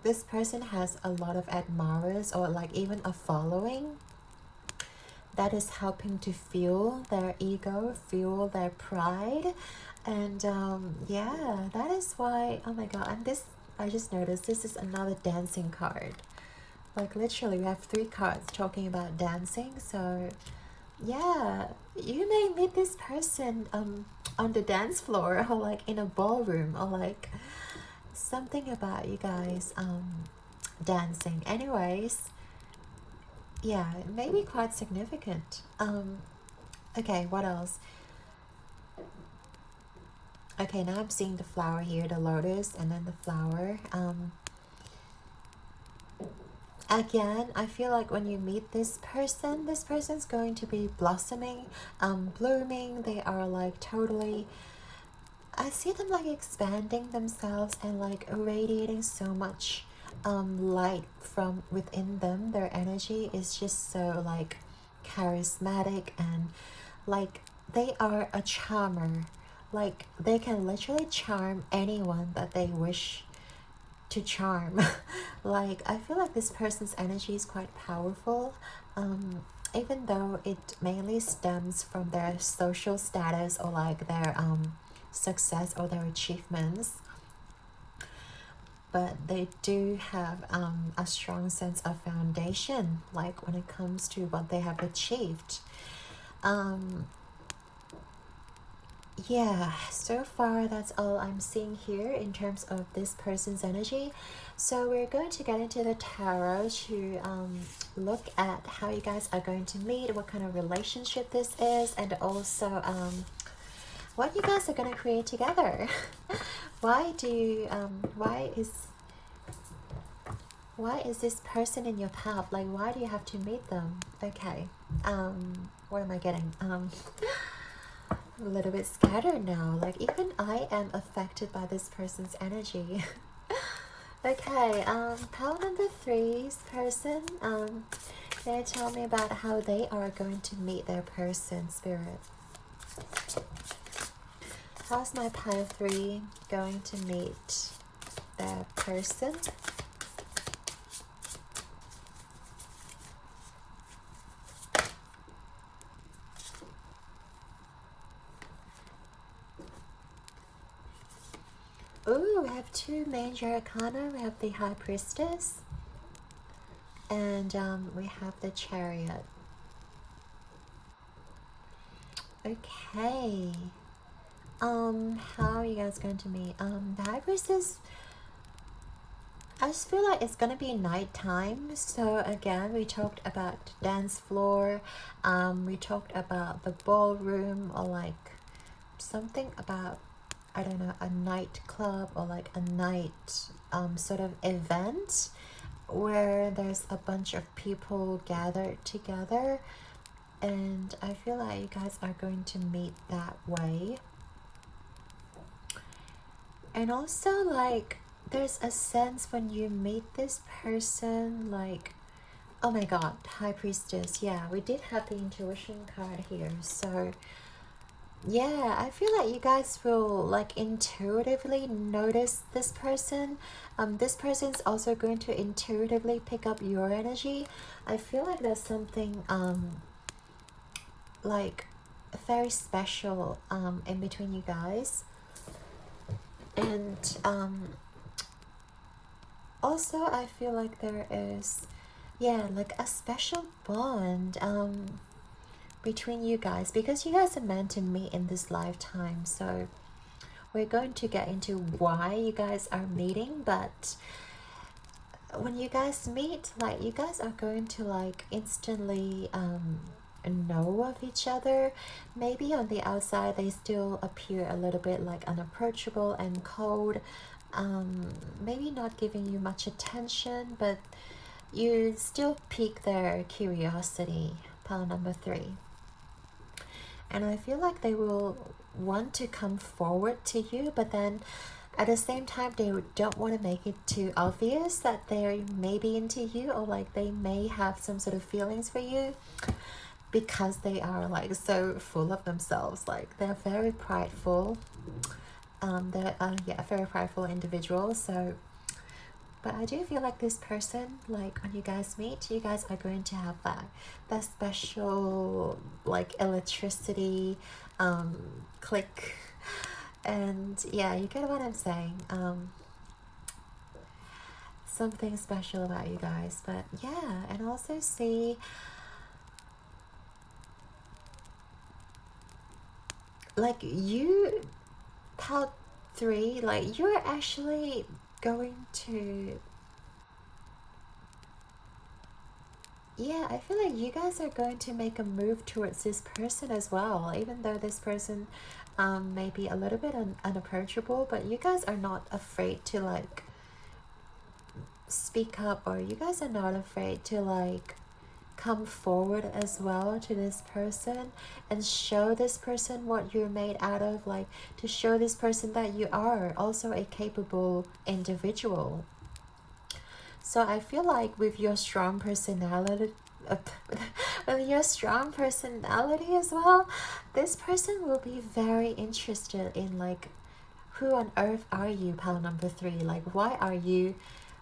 this person has a lot of admirers, or like even a following that is helping to fuel their ego, fuel their pride. And yeah, that is why, oh my god, and this, I just noticed this is another dancing card. Like, literally we have 3 cards talking about dancing. So yeah, you may meet this person on the dance floor, or like in a ballroom, or like something about you guys dancing. Anyways, yeah, it may be quite significant. Okay, what else? Okay, now I'm seeing the flower here, the lotus, and then the flower. Again, I feel like when you meet this person's going to be blossoming, blooming. They are like totally, I see them like expanding themselves and like radiating so much light from within them. Their energy is just so like charismatic, and like they are a charmer. Like, they can literally charm anyone that they wish to charm. Like, I feel like this person's energy is quite powerful, even though it mainly stems from their social status, or like their success or their achievements. But they do have a strong sense of foundation, like when it comes to what they have achieved. Yeah, so far that's all I'm seeing here in terms of this person's energy. So we're going to get into the tarot to look at how you guys are going to meet, what kind of relationship this is, and also what you guys are going to create together. Why is this person in your path? Like, why do you have to meet them? Okay, what am I getting? I'm a little bit scattered now. Like, even I am affected by this person's energy. Okay, pile number 3's person. Can you tell me about how they are going to meet their person, Spirit? How's my pile 3 going to meet their person? Ooh, we have 2 major arcana. We have the High Priestess, and we have the Chariot. Okay. How are you guys going to meet? The High Priestess, I just feel like it's gonna be nighttime. So again, we talked about dance floor. We talked about the ballroom, or like something about, I don't know, a nightclub, or like a night sort of event where there's a bunch of people gathered together. And I feel like you guys are going to meet that way. And also, like, there's a sense when you meet this person, like, oh my god, High Priestess. Yeah, we did have the intuition card here. So yeah, I feel like you guys will like intuitively notice this person. This person's also going to intuitively pick up your energy. I feel like there's something like very special in between you guys. And also I feel like there is, yeah, like a special bond between you guys, because you guys are meant to meet in this lifetime. So we're going to get into why you guys are meeting, but when you guys meet, like, you guys are going to like instantly know of each other. Maybe on the outside they still appear a little bit like unapproachable and cold, maybe not giving you much attention, but you still pique their curiosity. Pile number 3. And I feel like they will want to come forward to you, but then At the same time, they don't want to make it too obvious that they're maybe into you, or like they may have some sort of feelings for you, because they are like so full of themselves. Like they're very prideful. They're yeah, a very prideful individual. So, but I do feel like this person, like when you guys meet, you guys are going to have that special like electricity, click, and yeah, you get what I'm saying. Something special about you guys. But yeah, and also see, like you, part 3, like you're actually going to, yeah, I feel like you guys are going to make a move towards this person as well, even though this person may be a little bit unapproachable, but you guys are not afraid to like speak up, or you guys are not afraid to like come forward as well to this person and show this person what you're made out of, like to show this person that you are also a capable individual. So I feel like with your strong personality, with your strong personality as well, this person will be very interested in like, who on earth are you, pal number 3? Like, why are you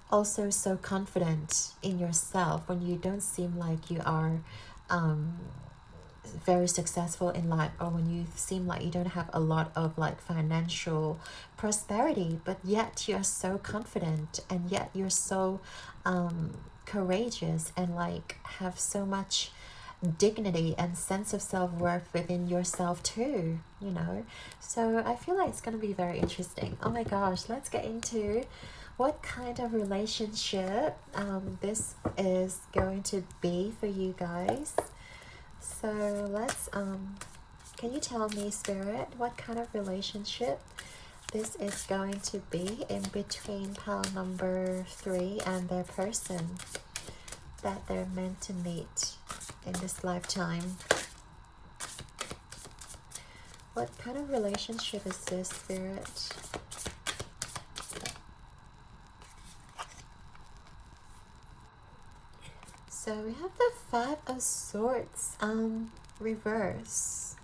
also so confident in yourself when you don't seem like you are very successful in life, or when you seem like you don't have a lot of like financial prosperity, but yet you're so confident, and yet you're so courageous, and like have so much dignity and sense of self-worth within yourself too, you know. So I feel like it's going to be very interesting. Oh my gosh, let's get into what kind of relationship this is going to be for you guys. So let's can you tell me, Spirit, what kind of relationship this is going to be in between pile number 3 and their person that they're meant to meet in this lifetime? What kind of relationship is this, Spirit? So we have the 5 of Swords, reverse.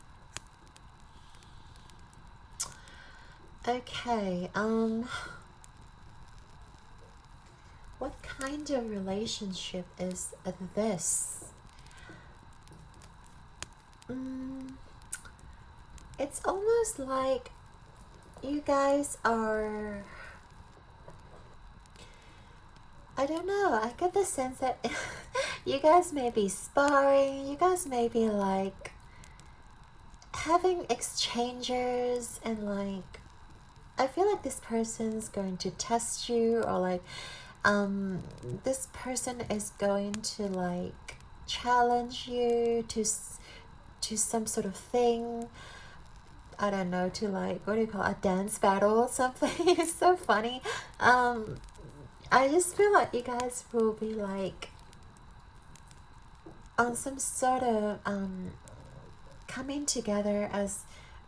Okay, what kind of relationship is this? It's almost like you guys are, I don't know, I get the sense that you guys may be sparring, you guys may be like having exchanges, and like I feel like this person's going to test you, or like this person is going to like challenge you to some sort of thing. I don't know, to like, what do you call it, a dance battle or something. It's so funny. I just feel like you guys will be like on some sort of coming together as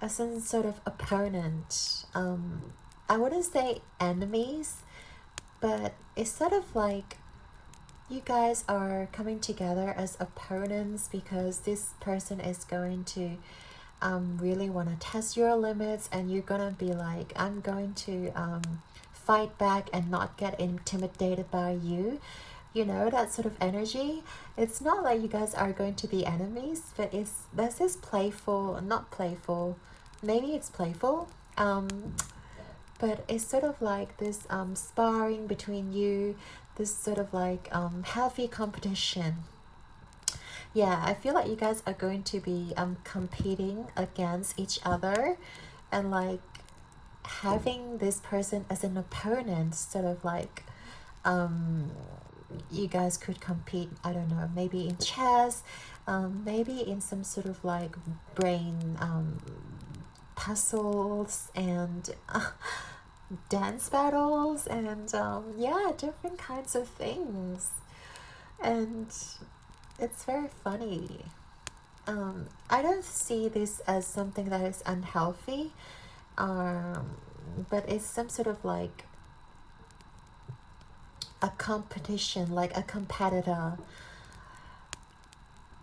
some sort of opponent. I wouldn't say enemies, but it's sort of like you guys are coming together as opponents, because this person is going to really want to test your limits, and you're gonna be like, I'm going to fight back and not get intimidated by you, you know, that sort of energy. It's not like you guys are going to be enemies, but there's this playful, not playful, maybe it's playful, but it's sort of like this sparring between you, this sort of like healthy competition. Yeah, I feel like you guys are going to be competing against each other, and like having this person as an opponent, sort of like you guys could compete, I don't know, maybe in chess, maybe in some sort of like brain puzzles, and dance battles, and yeah, different kinds of things. And it's very funny. I don't see this as something that is unhealthy. but it's some sort of like a competition, like a competitor.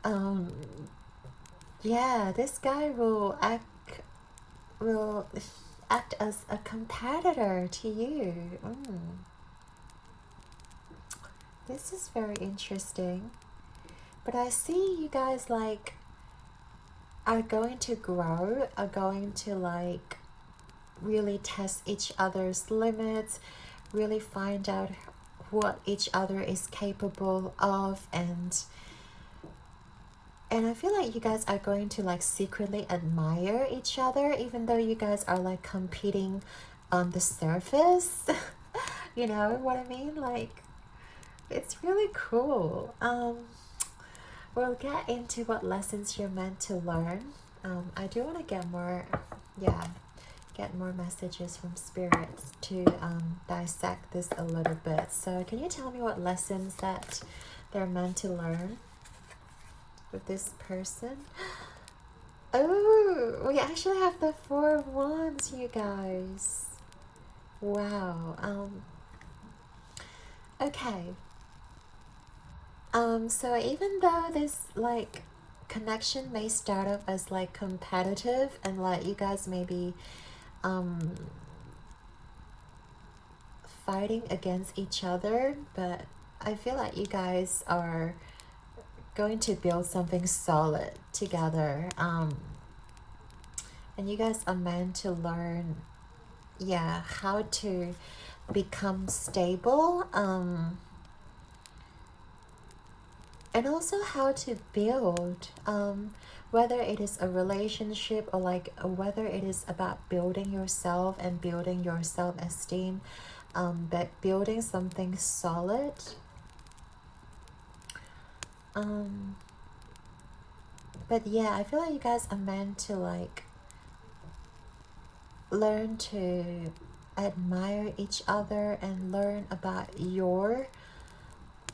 um yeah, this guy will act as a competitor to you. This is very interesting. But I see you guys like are going to grow, are going to like really test each other's limits, really find out what each other is capable of, and I feel like you guys are going to like secretly admire each other, even though you guys are like competing on the surface. You know what I mean? Like, it's really cool. We'll get into what lessons you're meant to learn. I do want to get more messages from spirits to dissect this a little bit. So can you tell me what lessons that they're meant to learn with this person? Oh, we actually have the 4 of Wands, you guys. Wow. Okay. So even though this like connection may start up as like competitive, and like you guys may be fighting against each other, but I feel like you guys are going to build something solid together. And you guys are meant to learn how to become stable, and also how to build, whether it is a relationship or like whether it is about building yourself and building your self-esteem, but building something solid. But yeah, I feel like you guys are meant to like learn to admire each other and learn about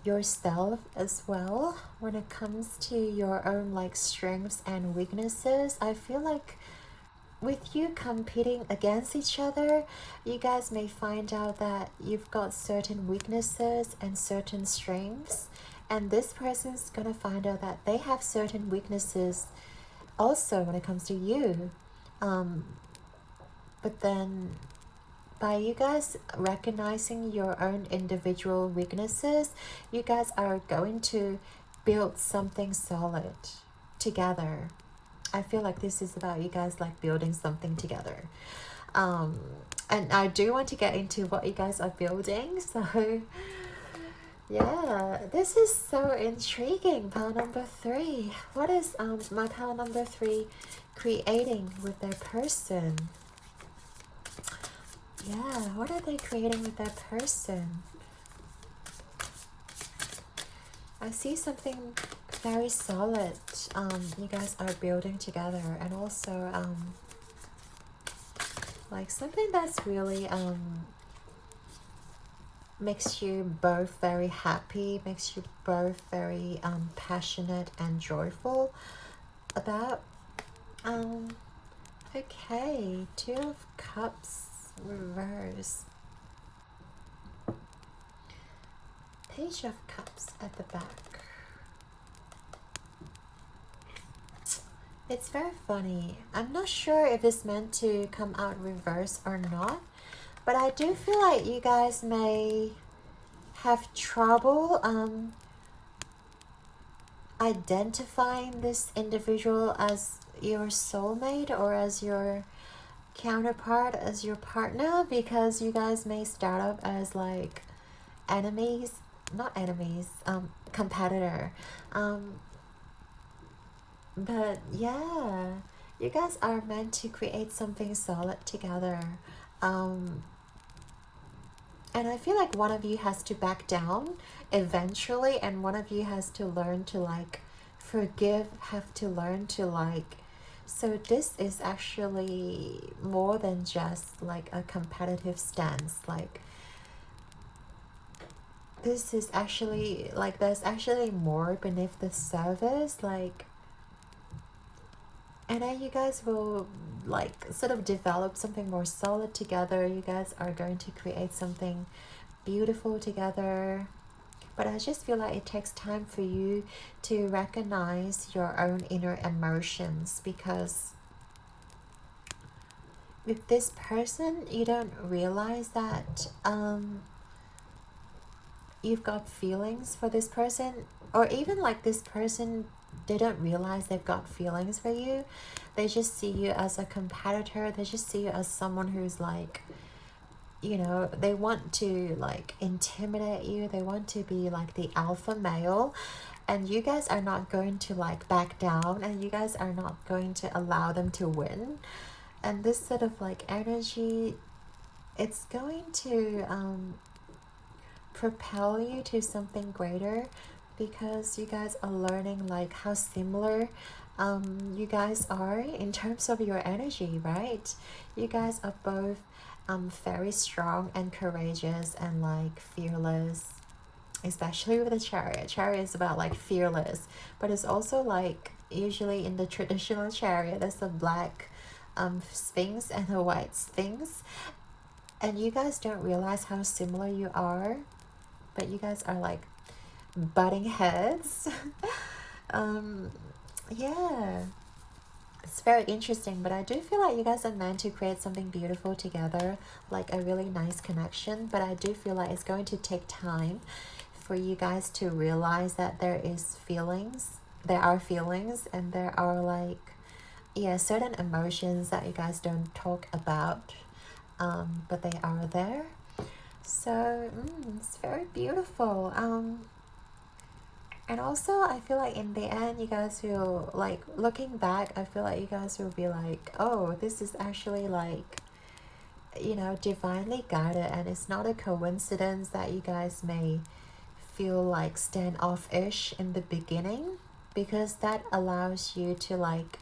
yourself as well when it comes to your own like strengths and weaknesses. I feel like with you competing against each other, you guys may find out that you've got certain weaknesses and certain strengths, and this person's gonna find out that they have certain weaknesses also when it comes to you. But then by you guys recognizing your own individual weaknesses, you guys are going to build something solid together. I feel like this is about you guys like building something together. And I do want to get into what you guys are building. So yeah, this is so intriguing. Pile number 3. What is my pile number 3 creating with their person? Yeah, what are they creating with that person? I see something very solid you guys are building together, and also like something that's really makes you both very happy, makes you both very passionate and joyful about. Okay, 2 of Cups reverse, Page of Cups at the back. It's very funny. I'm not sure if it's meant to come out reverse or not, but I do feel like you guys may have trouble identifying this individual as your soulmate or as your counterpart, as your partner, because you guys may start up as like enemies, not enemies, competitor. But yeah, you guys are meant to create something solid together. And I feel like one of you has to back down eventually, and one of you has to learn to like forgive, have to learn to like. So this is actually more than just like a competitive stance. Like this is actually like there's actually more beneath the surface. Like, and then you guys will like sort of develop something more solid together. You guys are going to create something beautiful together. But I just feel like it takes time for you to recognize your own inner emotions, because with this person, you don't realize that you've got feelings for this person, or even like this person, they don't realize they've got feelings for you. They just see you as a competitor. They just see you as someone who's like, you know, they want to like intimidate you. They want to be like the alpha male, and you guys are not going to like back down, and you guys are not going to allow them to win. And this sort of like energy, it's going to propel you to something greater, because you guys are learning like how similar you guys are in terms of your energy, right? You guys are both very strong and courageous and like fearless, especially with the chariot. Chariot is about like fearless, but it's also like usually in the traditional chariot there's a black sphinx and a white sphinx, and you guys don't realize how similar you are, but you guys are like butting heads. Yeah, it's very interesting, but I do feel like you guys are meant to create something beautiful together, like a really nice connection. But I do feel like it's going to take time for you guys to realize that there are feelings, and there are like, yeah, certain emotions that you guys don't talk about, but they are there. So it's very beautiful. And also I feel like in the end you guys will, like, looking back, I feel like you guys will be like, oh, this is actually like, you know, divinely guided, and it's not a coincidence that you guys may feel like standoffish in the beginning, because that allows you to like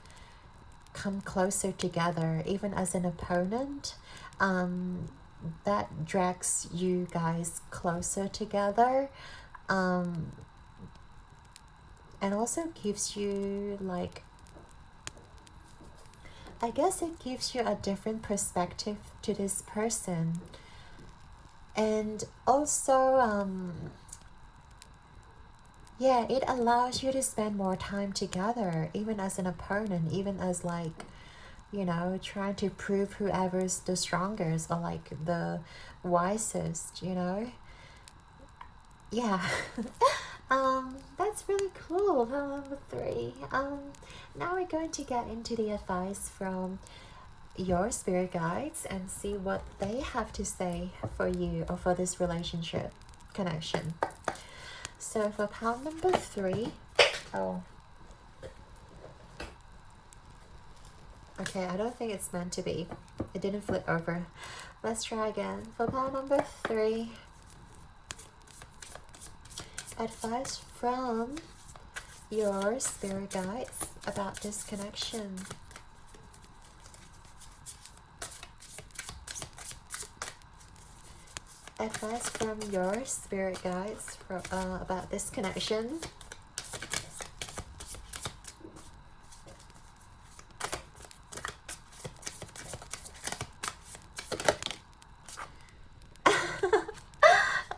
come closer together. Even as an opponent, that drags you guys closer together, and also gives you like, I guess it gives you a different perspective to this person. And also yeah, it allows you to spend more time together, even as an opponent, even as like, you know, trying to prove whoever's the strongest or like the wisest, you know. Yeah. That's really cool. Number 3. Now we're going to get into the advice from your spirit guides and see what they have to say for you or for this relationship connection. So for pile number 3, oh, okay, I don't think it's meant to be. It didn't flip over. Let's try again. For pile number 3, advice from your spirit guides about this connection. Advice from your spirit guides for, about this connection.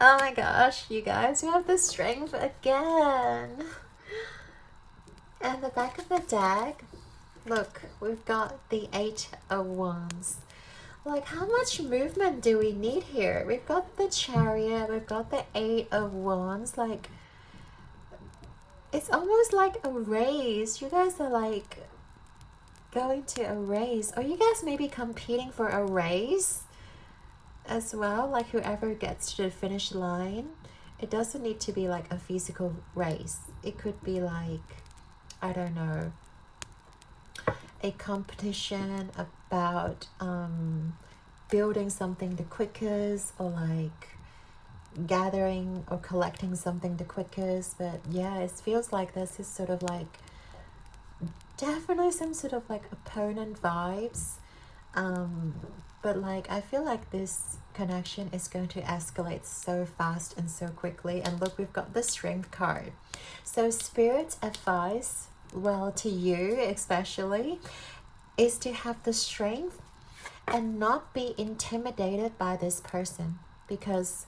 Oh my gosh, you guys, we have the strength again. And the back of the deck, look, we've got the 8 of Wands. Like, how much movement do we need here? We've got the Chariot, we've got the 8 of Wands. Like, it's almost like a race. You guys are like going to a race, or you guys may be competing for a race as well, like whoever gets to the finish line. It doesn't need to be like a physical race. It could be like, I don't know, a competition about building something the quickest, or like gathering or collecting something the quickest. But yeah, it feels like this is sort of like definitely some sort of like opponent vibes, but like I feel like this connection is going to escalate so fast and so quickly. And look, we've got the Strength card. So Spirit's advice, well, to you especially, is to have the strength and not be intimidated by this person, because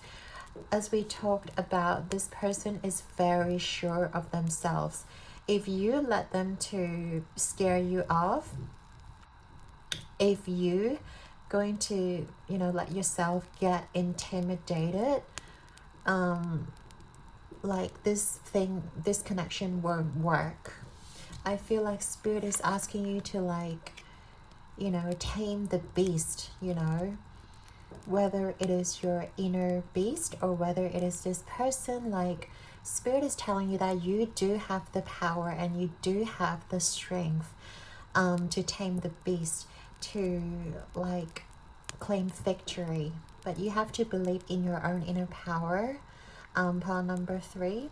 as we talked about, this person is very sure of themselves. If you let them to scare you off, if you going to, you know, let yourself get intimidated, like this connection won't work. I feel like Spirit is asking you to, like, you know, tame the beast, you know, whether it is your inner beast or whether it is this person. Like, Spirit is telling you that you do have the power and you do have the strength to tame the beast, to like claim victory. But you have to believe in your own inner power. Pile number 3.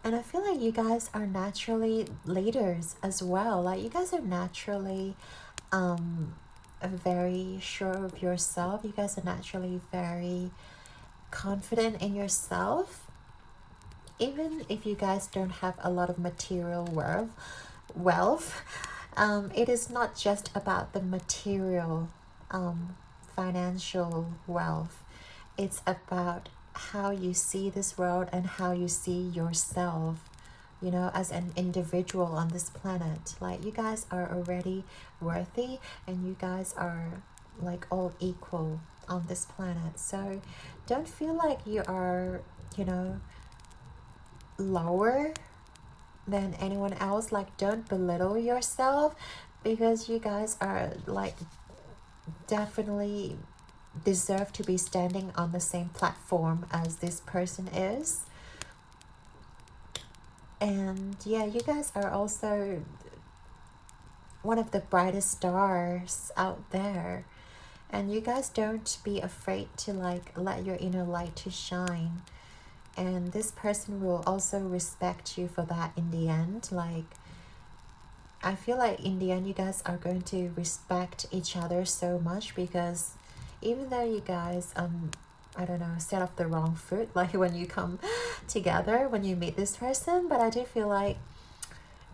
And I feel like you guys are naturally leaders as well. Like, you guys are naturally very sure of yourself. You guys are naturally very confident in yourself. Even if you guys don't have a lot of material wealth, it is not just about the material financial wealth. It's about how you see this world and how you see yourself, you know, as an individual on this planet. Like, you guys are already worthy and you guys are like all equal on this planet. So don't feel like you are, you know, lower than anyone else. Like, don't belittle yourself, because you guys are like definitely deserve to be standing on the same platform as this person is. And yeah, you guys are also one of the brightest stars out there, and you guys don't be afraid to like let your inner light to shine, and this person will also respect you for that in the end. Like, I feel like in the end you guys are going to respect each other so much, because even though you guys I don't know, set off the wrong foot, like when you come together, when you meet this person, but I do feel like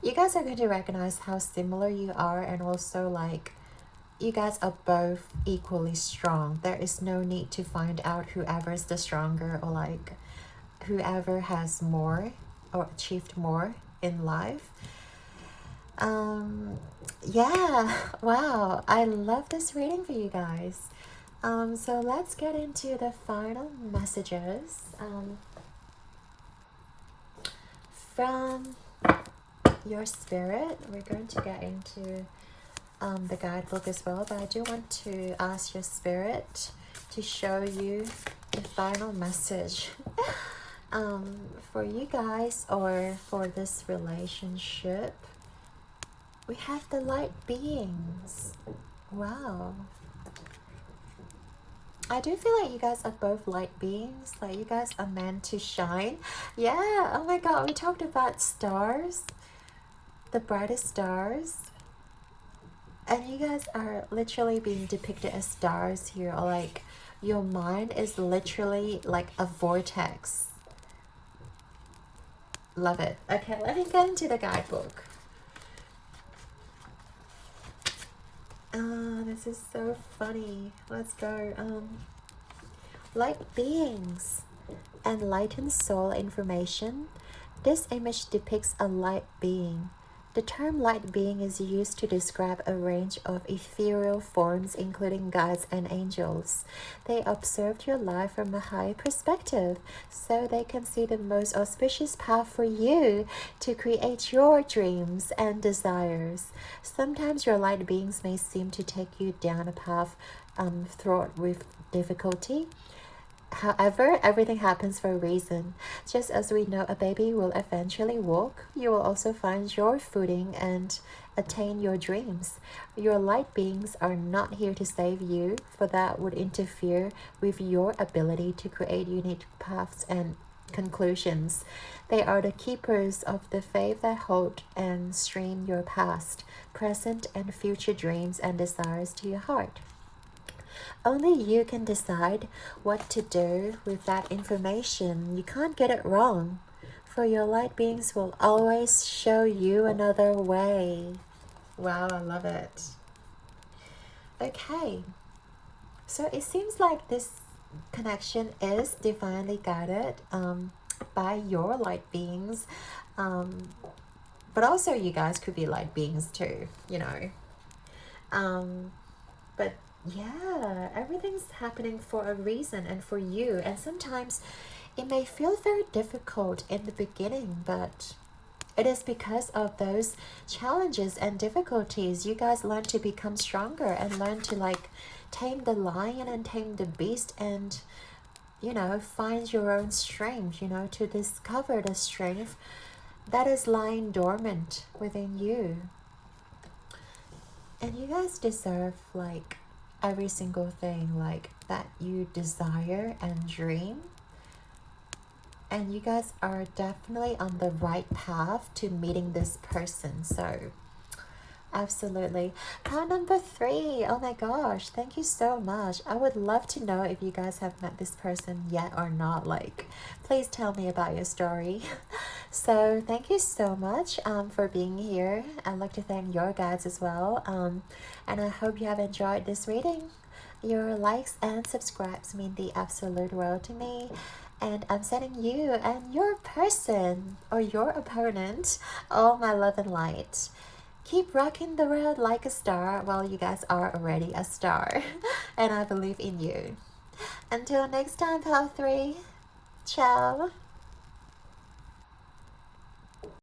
you guys are going to recognize how similar you are, and also like you guys are both equally strong. There is no need to find out whoever's the stronger, or like whoever has more or achieved more in life. Yeah, wow, I love this reading for you guys. So let's get into the final messages from your spirit. We're going to get into the guidebook as well, but I do want to ask your spirit to show you the final message for you guys, or for this relationship. We have the light beings. Wow. I do feel like you guys are both light beings. Like, you guys are meant to shine. Yeah, oh my god, we talked about stars, the brightest stars, and you guys are literally being depicted as stars here. Or like, your mind is literally like a vortex. Love it. Okay, let me get into the guidebook. This is so funny. Let's go. Light beings, enlightened soul information. This image depicts a light being. The term light being is used to describe a range of ethereal forms, including gods and angels. They observed your life from a high perspective, so they can see the most auspicious path for you to create your dreams and desires. Sometimes your light beings may seem to take you down a path fraught with difficulty. However, everything happens for a reason. Just as we know a baby will eventually walk, you will also find your footing and attain your dreams. Your light beings are not here to save you, for that would interfere with your ability to create unique paths and conclusions. They are the keepers of the faith that hold and stream your past, present, and future dreams and desires to your heart. Only you can decide what to do with that information. You can't get it wrong, for your light beings will always show you another way. Wow, I love it. Okay, so it seems like this connection is divinely guided by your light beings. Um, but also you guys could be light beings too, you know. Um, but yeah, everything's happening for a reason and for you. And sometimes it may feel very difficult in the beginning, but it is because of those challenges and difficulties you guys learn to become stronger and learn to like tame the lion and tame the beast and, you know, find your own strength, you know, to discover the strength that is lying dormant within you. And you guys deserve like every single thing like that you desire and dream. And you guys are definitely on the right path to meeting this person. So absolutely. Card number 3. Oh my gosh, thank you so much. I would love to know if you guys have met this person yet or not. Like, please tell me about your story. So thank you so much for being here. I'd like to thank your guides as well. And I hope you have enjoyed this reading. Your likes and subscribes mean the absolute world to me. And I'm sending you and your person or your opponent all my love and light. Keep rocking the world like a star. Well, you guys are already a star. And I believe in you. Until next time, Pal 3. Ciao.